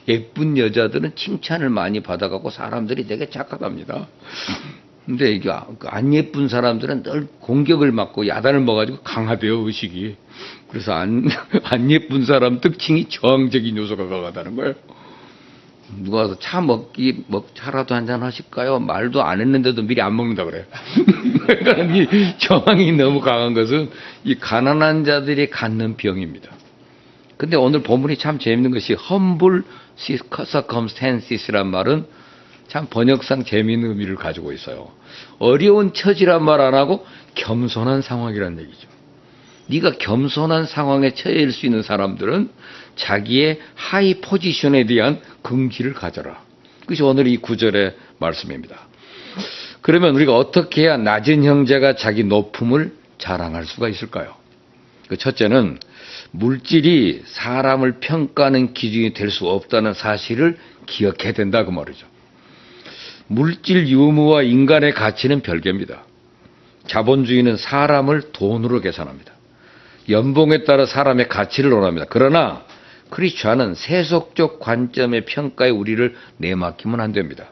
예쁜 여자들은 칭찬을 많이 받아갖고 사람들이 되게 착각합니다. 근데 이게 안 예쁜 사람들은 늘 공격을 받고 야단을 먹어가지고 강하대요, 의식이. 그래서 안 예쁜 사람 특징이 저항적인 요소가 강하다는 거예요. 누가 와서 차라도 한잔 하실까요? 말도 안 했는데도 미리 안 먹는다 그래요. 그러니까 이 저항이 너무 강한 것은 이 가난한 자들이 갖는 병입니다. 근데 오늘 본문이 참 재밌는 것이 humble circumstances란 말은 참 번역상 재미있는 의미를 가지고 있어요. 어려운 처지란 말 안 하고 겸손한 상황이란 얘기죠. 네가 겸손한 상황에 처해질 수 있는 사람들은 자기의 하이 포지션에 대한 긍지를 가져라. 그것이 오늘 이 구절의 말씀입니다. 그러면 우리가 어떻게 해야 낮은 형제가 자기 높음을 자랑할 수가 있을까요? 그 첫째는 물질이 사람을 평가하는 기준이 될 수 없다는 사실을 기억해야 된다 그 말이죠. 물질 유무와 인간의 가치는 별개입니다. 자본주의는 사람을 돈으로 계산합니다. 연봉에 따라 사람의 가치를 논합니다. 그러나 크리스천은 세속적 관점의 평가에 우리를 내맡기면 안 됩니다.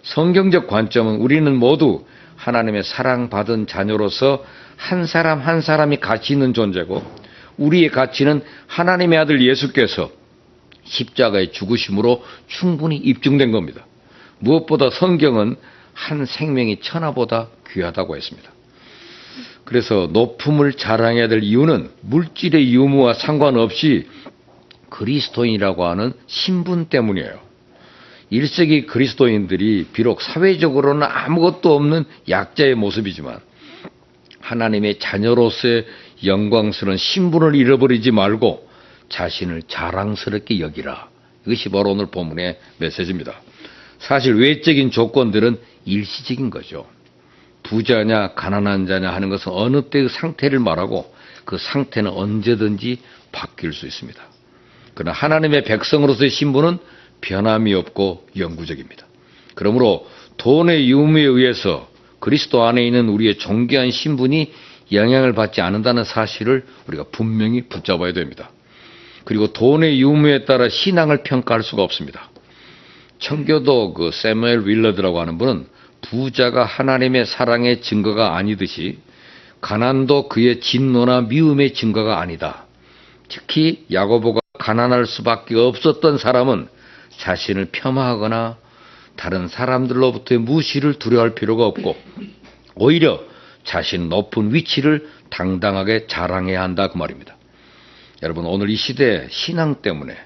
성경적 관점은 우리는 모두 하나님의 사랑받은 자녀로서 한 사람 한 사람이 가치 있는 존재고 우리의 가치는 하나님의 아들 예수께서 십자가의 죽으심으로 충분히 입증된 겁니다. 무엇보다 성경은 한 생명이 천하보다 귀하다고 했습니다. 그래서 높음을 자랑해야 될 이유는 물질의 유무와 상관없이 그리스도인이라고 하는 신분 때문이에요. 1세기 그리스도인들이 비록 사회적으로는 아무것도 없는 약자의 모습이지만 하나님의 자녀로서의 영광스러운 신분을 잃어버리지 말고 자신을 자랑스럽게 여기라. 이것이 바로 오늘 본문의 메시지입니다. 사실 외적인 조건들은 일시적인 거죠. 부자냐 가난한 자냐 하는 것은 어느 때의 상태를 말하고 그 상태는 언제든지 바뀔 수 있습니다. 그러나 하나님의 백성으로서의 신분은 변함이 없고 영구적입니다. 그러므로 돈의 유무에 의해서 그리스도 안에 있는 우리의 존귀한 신분이 영향을 받지 않는다는 사실을 우리가 분명히 붙잡아야 됩니다. 그리고 돈의 유무에 따라 신앙을 평가할 수가 없습니다. 청교도 그 세무엘 윌러드라고 하는 분은 부자가 하나님의 사랑의 증거가 아니듯이 가난도 그의 진노나 미움의 증거가 아니다. 특히 야고보가 가난할 수밖에 없었던 사람은 자신을 폄하하거나 다른 사람들로부터의 무시를 두려워할 필요가 없고 오히려 자신 높은 위치를 당당하게 자랑해야 한다 그 말입니다. 여러분, 오늘 이 시대에 신앙 때문에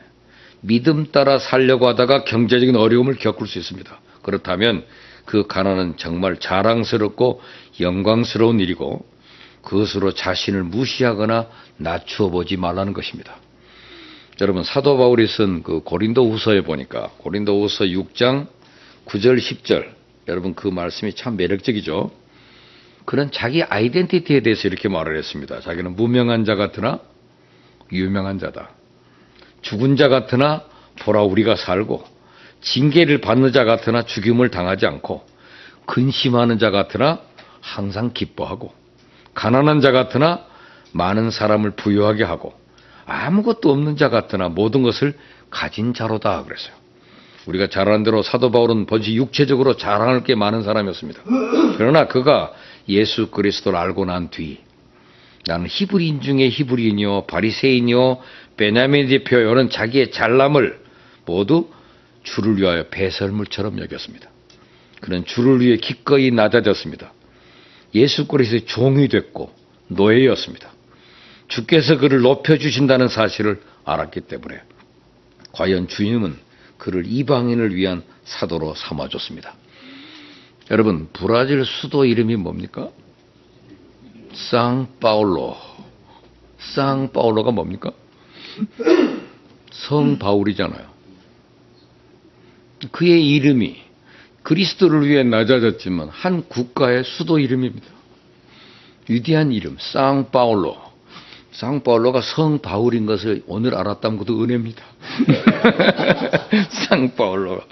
믿음 따라 살려고 하다가 경제적인 어려움을 겪을 수 있습니다. 그렇다면 그 가난은 정말 자랑스럽고 영광스러운 일이고 그것으로 자신을 무시하거나 낮추어 보지 말라는 것입니다. 여러분, 사도 바울이 쓴 그 고린도 후서에 보니까 고린도 후서 6장 9절 10절, 여러분 그 말씀이 참 매력적이죠. 그는 자기 아이덴티티에 대해서 이렇게 말을 했습니다. 자기는 무명한 자 같으나 유명한 자다. 죽은 자 같으나 보라 우리가 살고, 징계를 받는 자 같으나 죽임을 당하지 않고, 근심하는 자 같으나 항상 기뻐하고, 가난한 자 같으나 많은 사람을 부유하게 하고, 아무것도 없는 자 같으나 모든 것을 가진 자로다 그랬어요. 우리가 잘 아는 대로 사도 바울은 번시 육체적으로 자랑할 게 많은 사람이었습니다. 그러나 그가 예수 그리스도를 알고 난 뒤, 나는 히브리인 중에 히브리인이요 바리새인이요 베냐민 대표요, 이런 자기의 잘남을 모두 주를 위하여 배설물처럼 여겼습니다. 그는 주를 위해 기꺼이 낮아졌습니다. 예수 그리스도의 종이 됐고 노예였습니다. 주께서 그를 높여주신다는 사실을 알았기 때문에 과연 주님은 그를 이방인을 위한 사도로 삼아줬습니다. 여러분, 브라질 수도 이름이 뭡니까? 상파울로. 상파울로가 뭡니까? 성바울이잖아요. 그의 이름이 그리스도를 위해 낮아졌지만 한 국가의 수도 이름입니다. 위대한 이름, 상파울로. 상파울로가 성바울인 것을 오늘 알았다면 그것도 은혜입니다. 상파울로가.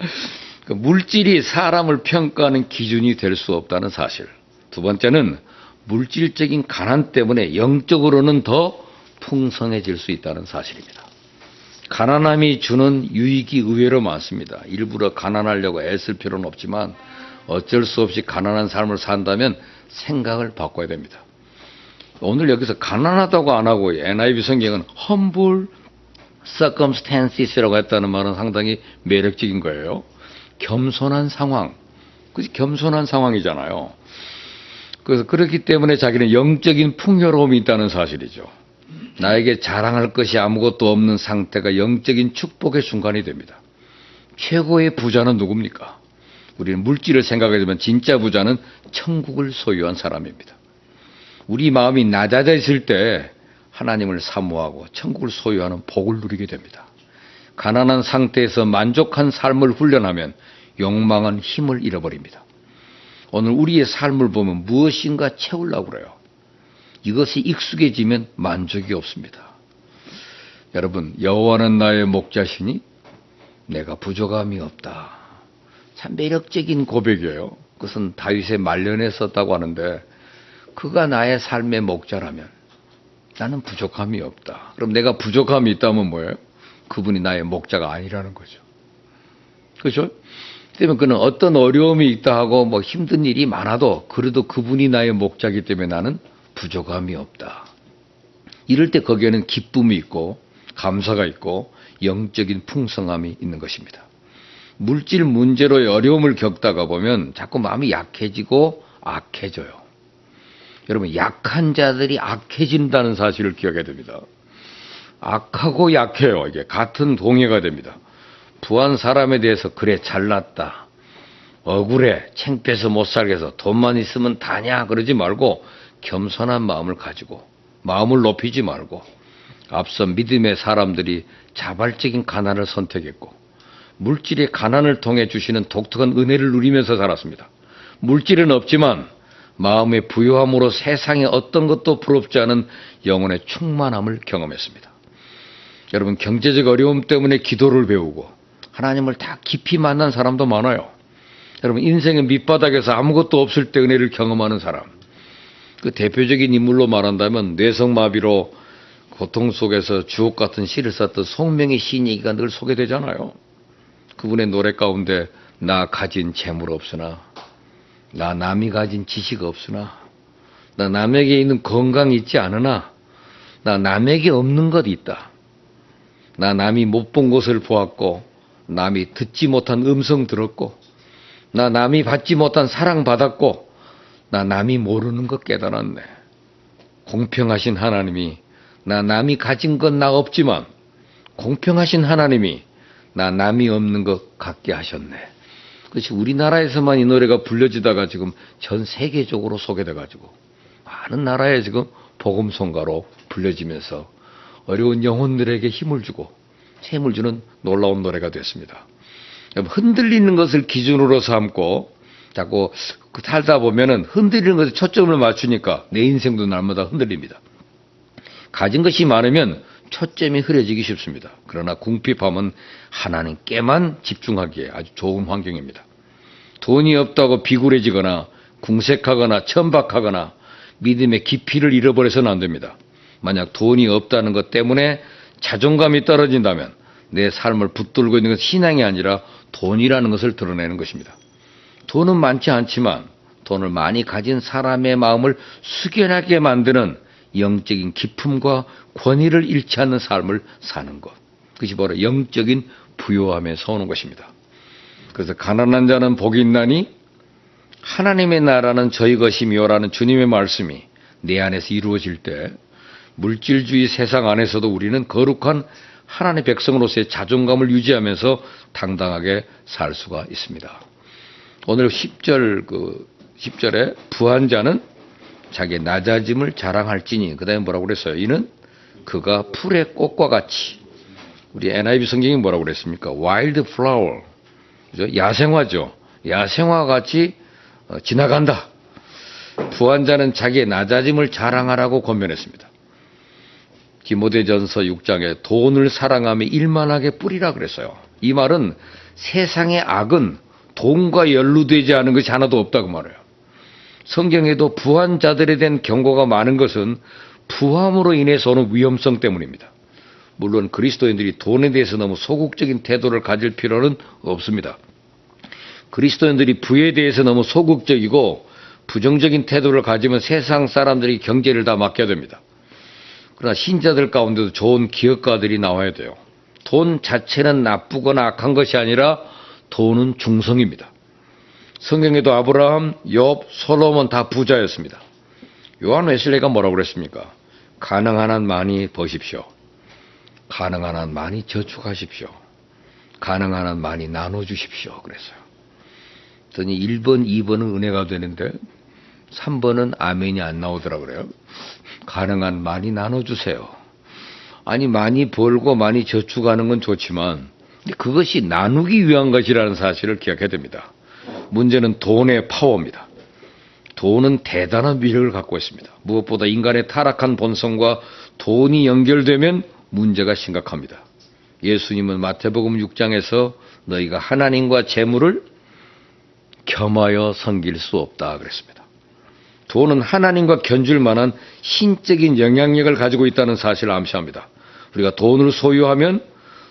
그 물질이 사람을 평가하는 기준이 될 수 없다는 사실. 두 번째는 물질적인 가난 때문에 영적으로는 더 풍성해질 수 있다는 사실입니다. 가난함이 주는 유익이 의외로 많습니다. 일부러 가난하려고 애쓸 필요는 없지만 어쩔 수 없이 가난한 삶을 산다면 생각을 바꿔야 됩니다. 오늘 여기서 가난하다고 안 하고 NIV 성경은 humble circumstances라고 했다는 말은 상당히 매력적인 거예요. 겸손한 상황. 그것이 겸손한 상황이잖아요. 그래서 그렇기 때문에 자기는 영적인 풍요로움이 있다는 사실이죠. 나에게 자랑할 것이 아무것도 없는 상태가 영적인 축복의 순간이 됩니다. 최고의 부자는 누굽니까? 우리는 물질을 생각하게 되면 진짜 부자는 천국을 소유한 사람입니다. 우리 마음이 낮아져 있을 때 하나님을 사모하고 천국을 소유하는 복을 누리게 됩니다. 가난한 상태에서 만족한 삶을 훈련하면 욕망은 힘을 잃어버립니다. 오늘 우리의 삶을 보면 무엇인가 채우려고 그래요. 이것이 익숙해지면 만족이 없습니다. 여러분, 여호와는 나의 목자시니 내가 부족함이 없다. 참 매력적인 고백이에요. 그것은 다윗의 말년에 썼다고 하는데, 그가 나의 삶의 목자라면 나는 부족함이 없다. 그럼 내가 부족함이 있다면 뭐예요? 그분이 나의 목자가 아니라는 거죠. 그렇죠? 때문에 그는 어떤 어려움이 있다 하고 뭐 힘든 일이 많아도 그래도 그분이 나의 목자이기 때문에 나는 부족함이 없다. 이럴 때 거기에는 기쁨이 있고 감사가 있고 영적인 풍성함이 있는 것입니다. 물질 문제로의 어려움을 겪다가 보면 자꾸 마음이 약해지고 악해져요. 여러분, 약한 자들이 악해진다는 사실을 기억해야 됩니다. 악하고 약해요. 이게 같은 동의가 됩니다. 부한 사람에 대해서 그래 잘났다, 억울해, 창피해서 못 살겠어, 돈만 있으면 다냐 그러지 말고 겸손한 마음을 가지고 마음을 높이지 말고, 앞서 믿음의 사람들이 자발적인 가난을 선택했고 물질의 가난을 통해 주시는 독특한 은혜를 누리면서 살았습니다. 물질은 없지만 마음의 부유함으로 세상의 어떤 것도 부럽지 않은 영혼의 충만함을 경험했습니다. 여러분, 경제적 어려움 때문에 기도를 배우고 하나님을 다 깊이 만난 사람도 많아요. 여러분, 인생의 밑바닥에서 아무것도 없을 때 은혜를 경험하는 사람, 그 대표적인 인물로 말한다면 뇌성마비로 고통 속에서 주옥 같은 시를 썼던 송명의 시인 얘기가 늘 소개되잖아요. 그분의 노래 가운데 나 가진 재물 없으나, 나 남이 가진 지식 없으나, 나 남에게 있는 건강이 있지 않으나, 나 남에게 없는 것 있다. 나 남이 못 본 것을 보았고, 남이 듣지 못한 음성 들었고, 나 남이 받지 못한 사랑 받았고, 나 남이 모르는 것 깨달았네. 공평하신 하나님이 나 남이 가진 건 나 없지만 공평하신 하나님이 나 남이 없는 것 갖게 하셨네. 그것이 우리나라에서만 이 노래가 불려지다가 지금 전 세계적으로 소개돼가지고 많은 나라에 지금 복음성가로 불려지면서 어려운 영혼들에게 힘을 주고 샘을 주는 놀라운 노래가 됐습니다. 흔들리는 것을 기준으로 삼고 자꾸 살다 보면은 흔들리는 것에 초점을 맞추니까 내 인생도 날마다 흔들립니다. 가진 것이 많으면 초점이 흐려지기 쉽습니다. 그러나 궁핍함은 하나님께만 집중하기에 아주 좋은 환경입니다. 돈이 없다고 비굴해지거나 궁색하거나 천박하거나 믿음의 깊이를 잃어버려서는 안 됩니다. 만약 돈이 없다는 것 때문에 자존감이 떨어진다면 내 삶을 붙들고 있는 것은 신앙이 아니라 돈이라는 것을 드러내는 것입니다. 돈은 많지 않지만 돈을 많이 가진 사람의 마음을 숙연하게 만드는 영적인 기품과 권위를 잃지 않는 삶을 사는 것. 그것이 바로 영적인 부요함에서 오는 것입니다. 그래서 가난한 자는 복이 있나니 하나님의 나라는 저희 것이며라는 주님의 말씀이 내 안에서 이루어질 때 물질주의 세상 안에서도 우리는 거룩한 하나님의 백성으로서의 자존감을 유지하면서 당당하게 살 수가 있습니다. 오늘 10절에 부한 자는 자기의 낮아짐을 자랑할지니, 그 다음에 뭐라고 그랬어요? 이는 그가 풀의 꽃과 같이, 우리 NIV 성경이 뭐라고 그랬습니까? Wild flower, 그죠? 야생화죠. 야생화 같이 지나간다. 부한 자는 자기의 낮아짐을 자랑하라고 권면했습니다. 디모데전서 6장에 돈을 사랑하며 일만하게 뿌리라 그랬어요. 이 말은 세상의 악은 돈과 연루되지 않은 것이 하나도 없다고 말해요. 성경에도 부한 자들에 대한 경고가 많은 것은 부함으로 인해서 오는 위험성 때문입니다. 물론 그리스도인들이 돈에 대해서 너무 소극적인 태도를 가질 필요는 없습니다. 그리스도인들이 부에 대해서 너무 소극적이고 부정적인 태도를 가지면 세상 사람들이 경제를 다 맡게 됩니다. 그러나 신자들 가운데도 좋은 기업가들이 나와야 돼요. 돈 자체는 나쁘거나 악한 것이 아니라 돈은 중성입니다. 성경에도 아브라함, 욥, 솔로몬 다 부자였습니다. 요한 웨슬레가 뭐라고 그랬습니까? 가능한 한 많이 버십시오. 가능한 한 많이 저축하십시오. 가능한 한 많이 나눠주십시오. 그랬어요. 그랬더니 1번, 2번은 은혜가 되는데 3번은 아멘이 안 나오더라 그래요. 가능한 많이 나눠주세요. 아니 많이 벌고 많이 저축하는 건 좋지만 그것이 나누기 위한 것이라는 사실을 기억해야 됩니다. 문제는 돈의 파워입니다. 돈은 대단한 위력을 갖고 있습니다. 무엇보다 인간의 타락한 본성과 돈이 연결되면 문제가 심각합니다. 예수님은 마태복음 6장에서 너희가 하나님과 재물을 겸하여 섬길 수 없다 그랬습니다. 돈은 하나님과 견줄 만한 신적인 영향력을 가지고 있다는 사실을 암시합니다. 우리가 돈을 소유하면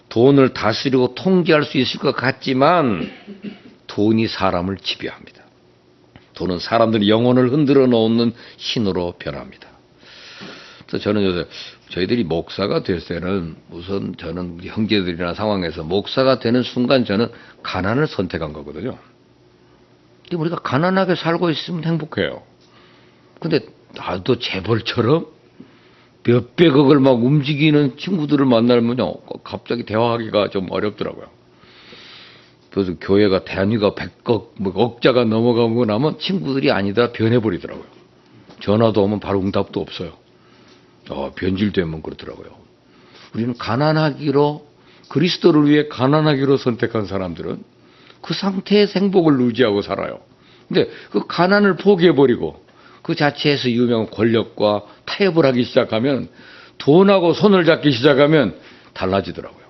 돈을 다스리고 통제할 수 있을 것 같지만 돈이 사람을 지배합니다. 돈은 사람들의 영혼을 흔들어 놓는 신호로 변합니다. 그래서 저는 요새 저희들이 목사가 될 때는 우선 저는 우리 형제들이나 상황에서 목사가 되는 순간 저는 가난을 선택한 거거든요. 근데 우리가 가난하게 살고 있으면 행복해요. 근데 나도 재벌처럼 몇백억을 막 움직이는 친구들을 만나면요, 갑자기 대화하기가 좀 어렵더라고요. 그래서 교회가 단위가 100억, 억자가 넘어가고 나면 친구들이 아니다 변해버리더라고요. 전화도 오면 바로 응답도 없어요. 변질되면 그렇더라고요. 우리는 가난하기로, 그리스도를 위해 가난하기로 선택한 사람들은 그 상태에서 행복을 유지하고 살아요. 근데 그 가난을 포기해버리고 그 자체에서 유명한 권력과 타협을 하기 시작하면, 돈하고 손을 잡기 시작하면 달라지더라고요.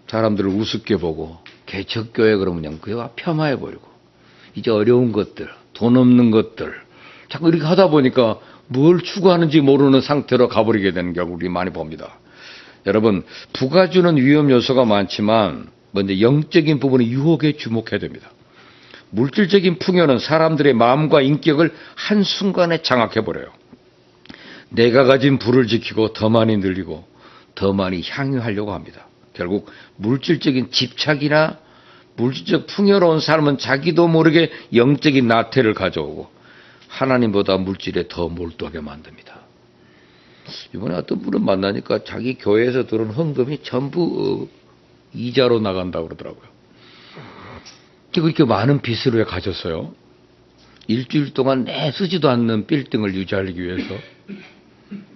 사람들을 우습게 보고 개척교회 그러면 그냥 그와 폄하해버리고 이제 어려운 것들, 돈 없는 것들, 자꾸 이렇게 하다 보니까 뭘 추구하는지 모르는 상태로 가버리게 되는 경우를 많이 봅니다. 여러분, 부가 주는 위험 요소가 많지만 먼저 영적인 부분의 유혹에 주목해야 됩니다. 물질적인 풍요는 사람들의 마음과 인격을 한순간에 장악해버려요. 내가 가진 부를 지키고 더 많이 늘리고 더 많이 향유하려고 합니다. 결국 물질적인 집착이나 물질적 풍요로운 삶은 자기도 모르게 영적인 나태를 가져오고 하나님보다 물질에 더 몰두하게 만듭니다. 이번에 어떤 분을 만나니까 자기 교회에서 들은 헌금이 전부 이자로 나간다고 그러더라고요. 그렇게 많은 빚을 왜 가졌어요? 일주일 동안 쓰지도 않는 빌딩을 유지하기 위해서.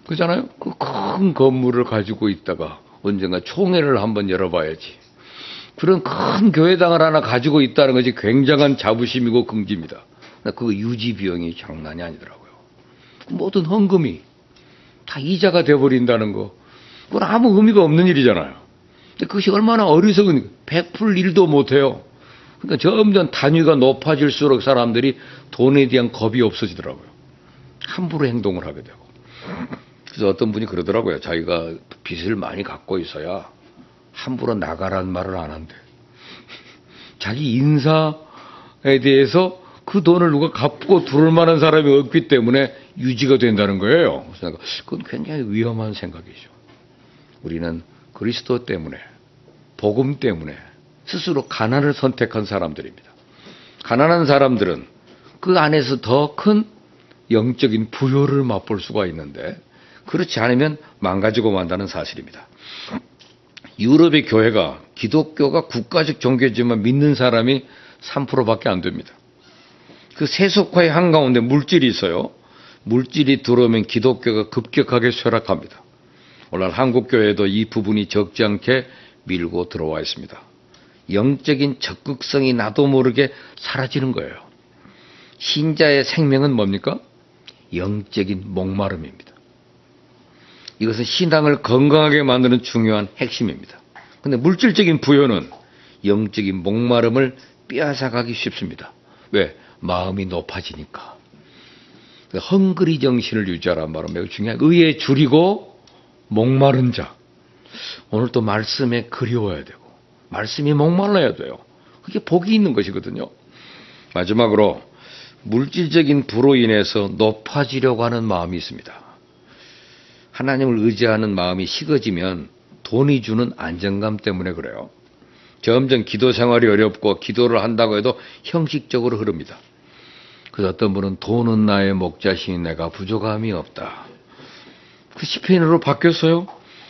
그렇잖아요? 그 큰 건물을 가지고 있다가 언젠가 총회를 한번 열어봐야지. 그런 큰 교회당을 하나 가지고 있다는 것이 굉장한 자부심이고 긍지입니다. 그 유지 비용이 장난이 아니더라고요. 모든 헌금이 다 이자가 돼버린다는 거, 그건 아무 의미가 없는 일이잖아요. 근데 그것이 얼마나 어리석은, 베풀 일도 못해요. 그러니까 점점 단위가 높아질수록 사람들이 돈에 대한 겁이 없어지더라고요. 함부로 행동을 하게 되고. 그래서 어떤 분이 그러더라고요. 자기가 빚을 많이 갖고 있어야 함부로 나가라는 말을 안 한대. 자기 인사에 대해서 그 돈을 누가 갚고 들을 만한 사람이 없기 때문에 유지가 된다는 거예요. 그래서 그건 굉장히 위험한 생각이죠. 우리는 그리스도 때문에, 복음 때문에 스스로 가난을 선택한 사람들입니다. 가난한 사람들은 그 안에서 더 큰 영적인 부요를 맛볼 수가 있는데 그렇지 않으면 망가지고 만다는 사실입니다. 유럽의 교회가 기독교가 국가적 종교지만 믿는 사람이 3%밖에 안 됩니다. 그 세속화의 한가운데 물질이 있어요. 물질이 들어오면 기독교가 급격하게 쇠락합니다. 오늘 한국교회도 이 부분이 적지 않게 밀고 들어와 있습니다. 영적인 적극성이 나도 모르게 사라지는 거예요. 신자의 생명은 뭡니까? 영적인 목마름입니다. 이것은 신앙을 건강하게 만드는 중요한 핵심입니다. 그런데 물질적인 부여는 영적인 목마름을 빼앗아가기 쉽습니다. 왜? 마음이 높아지니까. 헝그리 정신을 유지하란 말은 매우 중요한 의에 줄이고 목마른 자. 오늘 또 말씀에 그리워야 되고 말씀이 목말라야 돼요. 그게 복이 있는 것이거든요. 마지막으로 물질적인 부로 인해서 높아지려고 하는 마음이 있습니다. 하나님을 의지하는 마음이 식어지면 돈이 주는 안정감 때문에 그래요. 점점 기도 생활이 어렵고 기도를 한다고 해도 형식적으로 흐릅니다. 그래서 어떤 분은 돈은 나의 목자시니 내가 부족함이 없다. 그 시편으로 바뀌었어요.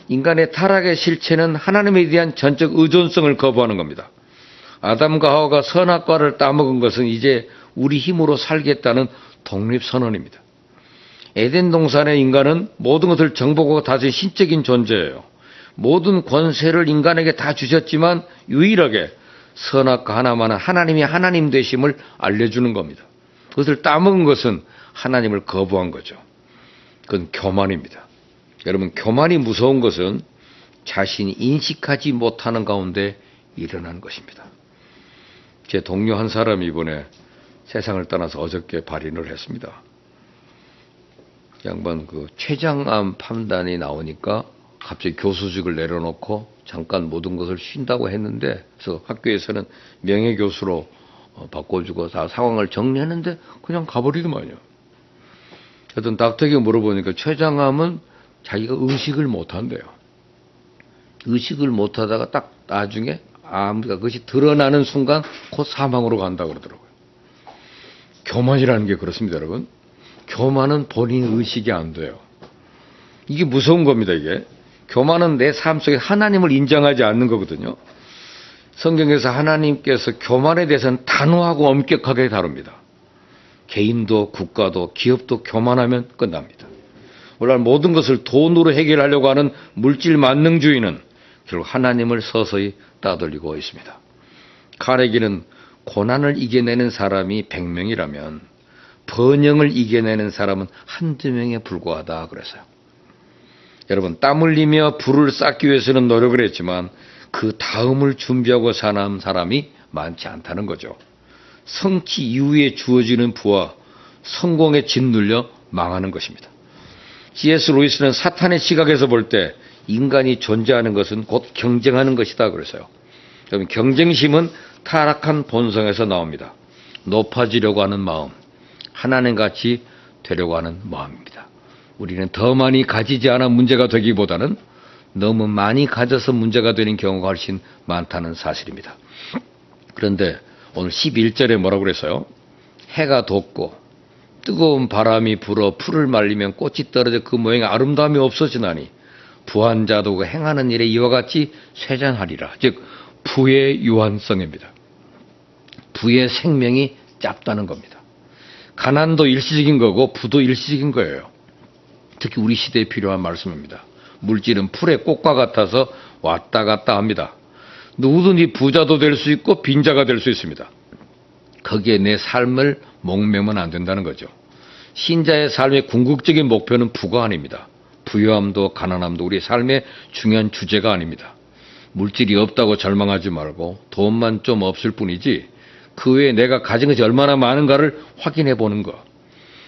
인간의 타락의 실체는 하나님에 대한 전적 의존성을 거부하는 겁니다. 아담과 하와가 선악과를 따먹은 것은 이제 우리 힘으로 살겠다는 독립선언입니다. 에덴 동산의 인간은 모든 것을 정복하고 다스린 신적인 존재예요. 모든 권세를 인간에게 다 주셨지만 유일하게 선악과 하나만은 하나님이 하나님 되심을 알려주는 겁니다. 그것을 따먹은 것은 하나님을 거부한 거죠. 그건 교만입니다. 여러분, 교만이 무서운 것은 자신이 인식하지 못하는 가운데 일어난 것입니다. 제 동료 한 사람이 이번에 세상을 떠나서 어저께 발인을 했습니다. 양반 그 췌장암 판단이 나오니까 갑자기 교수직을 내려놓고 잠깐 모든 것을 쉰다고 했는데, 그래서 학교에서는 명예교수로 바꿔주고 다 상황을 정리했는데 그냥 가버리더만요. 어떤 닥터에게 물어보니까 췌장암은 자기가 의식을 못한대요. 의식을 못하다가 딱 나중에 그것이 드러나는 순간 곧 사망으로 간다고 그러더라고요. 교만이라는 게 그렇습니다, 여러분. 교만은 본인 의식이 안 돼요. 이게 무서운 겁니다, 이게. 교만은 내 삶 속에 하나님을 인정하지 않는 거거든요. 성경에서 하나님께서 교만에 대해서는 단호하고 엄격하게 다룹니다. 개인도 국가도 기업도 교만하면 끝납니다. 오늘 모든 것을 돈으로 해결하려고 하는 물질 만능주의는 결국 하나님을 서서히 따돌리고 있습니다. 카네기는 고난을 이겨내는 사람이 100명이라면 번영을 이겨내는 사람은 한두 명에 불과하다 그랬어요. 여러분, 땀 흘리며 부를 쌓기 위해서는 노력을 했지만 그 다음을 준비하고 사는 사람이 많지 않다는 거죠. 성취 이후에 주어지는 부와 성공에 짓눌려 망하는 것입니다. C.S. 루이스는 사탄의 시각에서 볼 때 인간이 존재하는 것은 곧 경쟁하는 것이다 그래서요. 그럼 경쟁심은 타락한 본성에서 나옵니다. 높아지려고 하는 마음, 하나님같이 되려고 하는 마음입니다. 우리는 더 많이 가지지 않아 문제가 되기보다는 너무 많이 가져서 문제가 되는 경우가 훨씬 많다는 사실입니다. 그런데 오늘 11절에 뭐라고 그랬어요? 해가 돋고 뜨거운 바람이 불어 풀을 말리면 꽃이 떨어져 그 모양의 아름다움이 없어지나니 부한 자도 그 행하는 일에 이와 같이 쇠잔하리라. 즉 부의 유한성입니다. 부의 생명이 짧다는 겁니다. 가난도 일시적인 거고 부도 일시적인 거예요. 특히 우리 시대에 필요한 말씀입니다. 물질은 풀의 꽃과 같아서 왔다 갔다 합니다. 누구든지 부자도 될 수 있고 빈자가 될 수 있습니다. 거기에 내 삶을 목매면 안 된다는 거죠. 신자의 삶의 궁극적인 목표는 부가 아닙니다. 부유함도 가난함도 우리 삶의 중요한 주제가 아닙니다. 물질이 없다고 절망하지 말고 돈만 좀 없을 뿐이지 그 외에 내가 가진 것이 얼마나 많은가를 확인해 보는 것.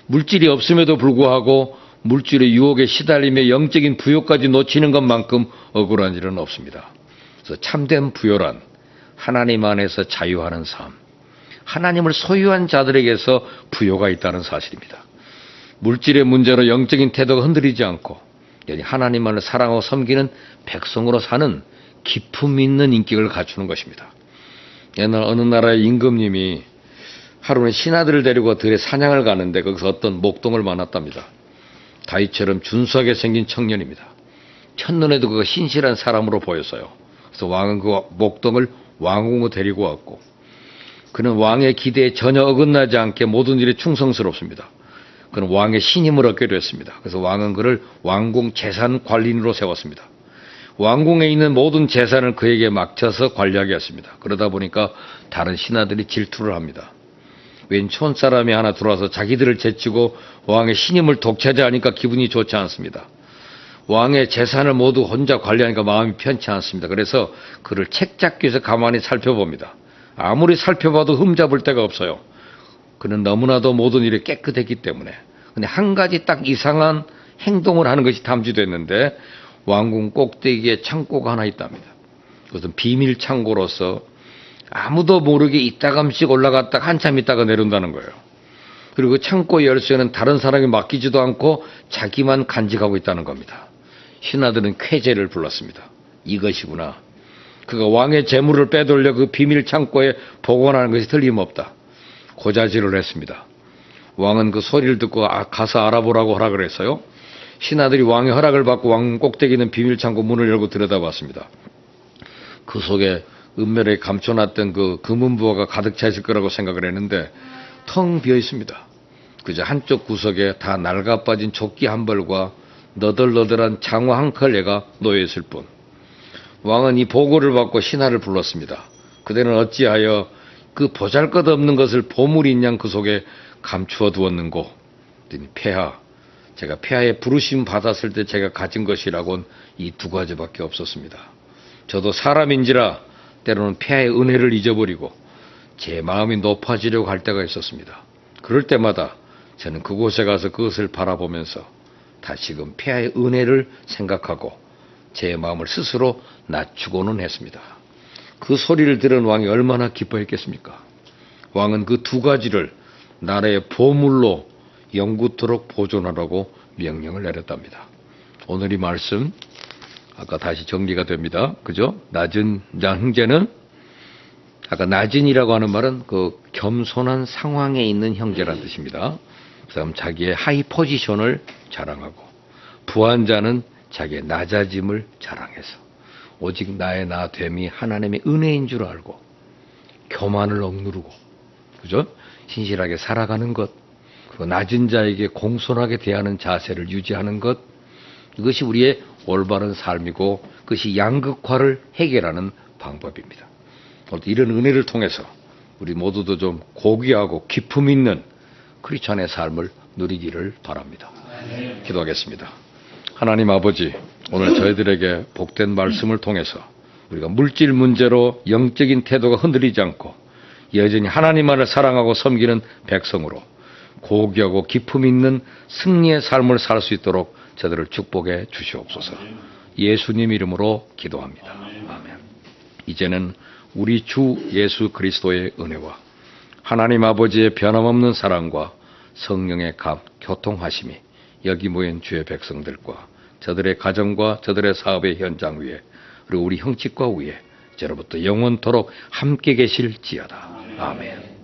물질이 없음에도 불구하고 물질의 유혹에 시달리며 영적인 부요까지 놓치는 것만큼 억울한 일은 없습니다. 그래서 참된 부요란 하나님 안에서 자유하는 삶, 하나님을 소유한 자들에게서 부요가 있다는 사실입니다. 물질의 문제로 영적인 태도가 흔들리지 않고 하나님만을 사랑하고 섬기는 백성으로 사는 기품 있는 인격을 갖추는 것입니다. 옛날 어느 나라의 임금님이 하루는 신하들을 데리고 들에 사냥을 가는데 거기서 어떤 목동을 만났답니다. 다윗처럼 준수하게 생긴 청년입니다. 첫눈에도 그가 신실한 사람으로 보였어요. 그래서 왕은 그 목동을 왕궁으로 데리고 왔고 그는 왕의 기대에 전혀 어긋나지 않게 모든 일에 충성스럽습니다. 그는 왕의 신임을 얻게 됐습니다. 그래서 왕은 그를 왕궁 재산 관리인으로 세웠습니다. 왕궁에 있는 모든 재산을 그에게 맡겨서 관리하게 했습니다. 그러다 보니까 다른 신하들이 질투를 합니다. 웬 촌사람이 하나 들어와서 자기들을 제치고 왕의 신임을 독차지하니까 기분이 좋지 않습니다. 왕의 재산을 모두 혼자 관리하니까 마음이 편치 않습니다. 그래서 그를 책잡기 위해서 가만히 살펴봅니다. 아무리 살펴봐도 흠잡을 데가 없어요. 그는 너무나도 모든 일이 깨끗했기 때문에. 근데 한 가지 딱 이상한 행동을 하는 것이 탐지됐는데 왕궁 꼭대기에 창고가 하나 있답니다. 그것은 비밀 창고로서 아무도 모르게 이따금씩 올라갔다가 한참 있다가 내려온다는 거예요. 그리고 그 창고 열쇠는 다른 사람이 맡기지도 않고 자기만 간직하고 있다는 겁니다. 신하들은 쾌재를 불렀습니다. 이것이구나. 그가 왕의 재물을 빼돌려 그 비밀 창고에 보관하는 것이 틀림없다. 고자질을 했습니다. 왕은 그 소리를 듣고 가서 알아보라고 허락을 했어요. 신하들이 왕의 허락을 받고 왕 꼭대기 있는 비밀 창고 문을 열고 들여다봤습니다. 그 속에 은밀하게 감춰놨던 그 금은부화가 가득 차 있을 거라고 생각을 했는데 텅 비어 있습니다. 그저 한쪽 구석에 다 낡아빠진 조끼 한 벌과 너덜너덜한 장화 한 컬레가 놓여 있을 뿐. 왕은 이 보고를 받고 신하를 불렀습니다. 그대는 어찌하여 그 보잘것없는 것을 보물인 양 그 속에 감추어 두었는고? 폐하, 제가 폐하의 부르심 받았을 때 제가 가진 것이라곤 이 두 가지밖에 없었습니다. 저도 사람인지라 때로는 폐하의 은혜를 잊어버리고 제 마음이 높아지려고 할 때가 있었습니다. 그럴 때마다 저는 그곳에 가서 그것을 바라보면서 다시금 폐하의 은혜를 생각하고 제 마음을 스스로 낮추고는 했습니다. 그 소리를 들은 왕이 얼마나 기뻐했겠습니까? 왕은 그 두 가지를 나라의 보물로 영구토록 보존하라고 명령을 내렸답니다. 오늘 이 말씀 아까 다시 정리가 됩니다. 그죠? 낮은 형제는 아까 낮은이라고 하는 말은 그 겸손한 상황에 있는 형제란 뜻입니다. 그 사람 자기의 하이 포지션을 자랑하고 부한 자는 자기의 낮아짐을 자랑해서 오직 나의 나됨이 하나님의 은혜인 줄 알고 교만을 억누르고 그죠? 신실하게 살아가는 것, 그 낮은 자에게 공손하게 대하는 자세를 유지하는 것, 이것이 우리의 올바른 삶이고 그것이 양극화를 해결하는 방법입니다. 이런 은혜를 통해서 우리 모두도 좀 고귀하고 기품 있는 크리스찬의 삶을 누리기를 바랍니다. 기도하겠습니다. 하나님 아버지, 오늘 저희들에게 복된 말씀을 통해서 우리가 물질 문제로 영적인 태도가 흔들리지 않고 여전히 하나님만을 사랑하고 섬기는 백성으로 고귀하고 기품 있는 승리의 삶을 살 수 있도록 저들을 축복해 주시옵소서. 예수님 이름으로 기도합니다. 아멘. 이제는 우리 주 예수 그리스도의 은혜와 하나님 아버지의 변함없는 사랑과 성령의 교통하심이 여기 모인 주의 백성들과 저들의 가정과 저들의 사업의 현장 위에 그리고 우리 형집과 위에 이제로부터 영원토록 함께 계실지어다. 아멘.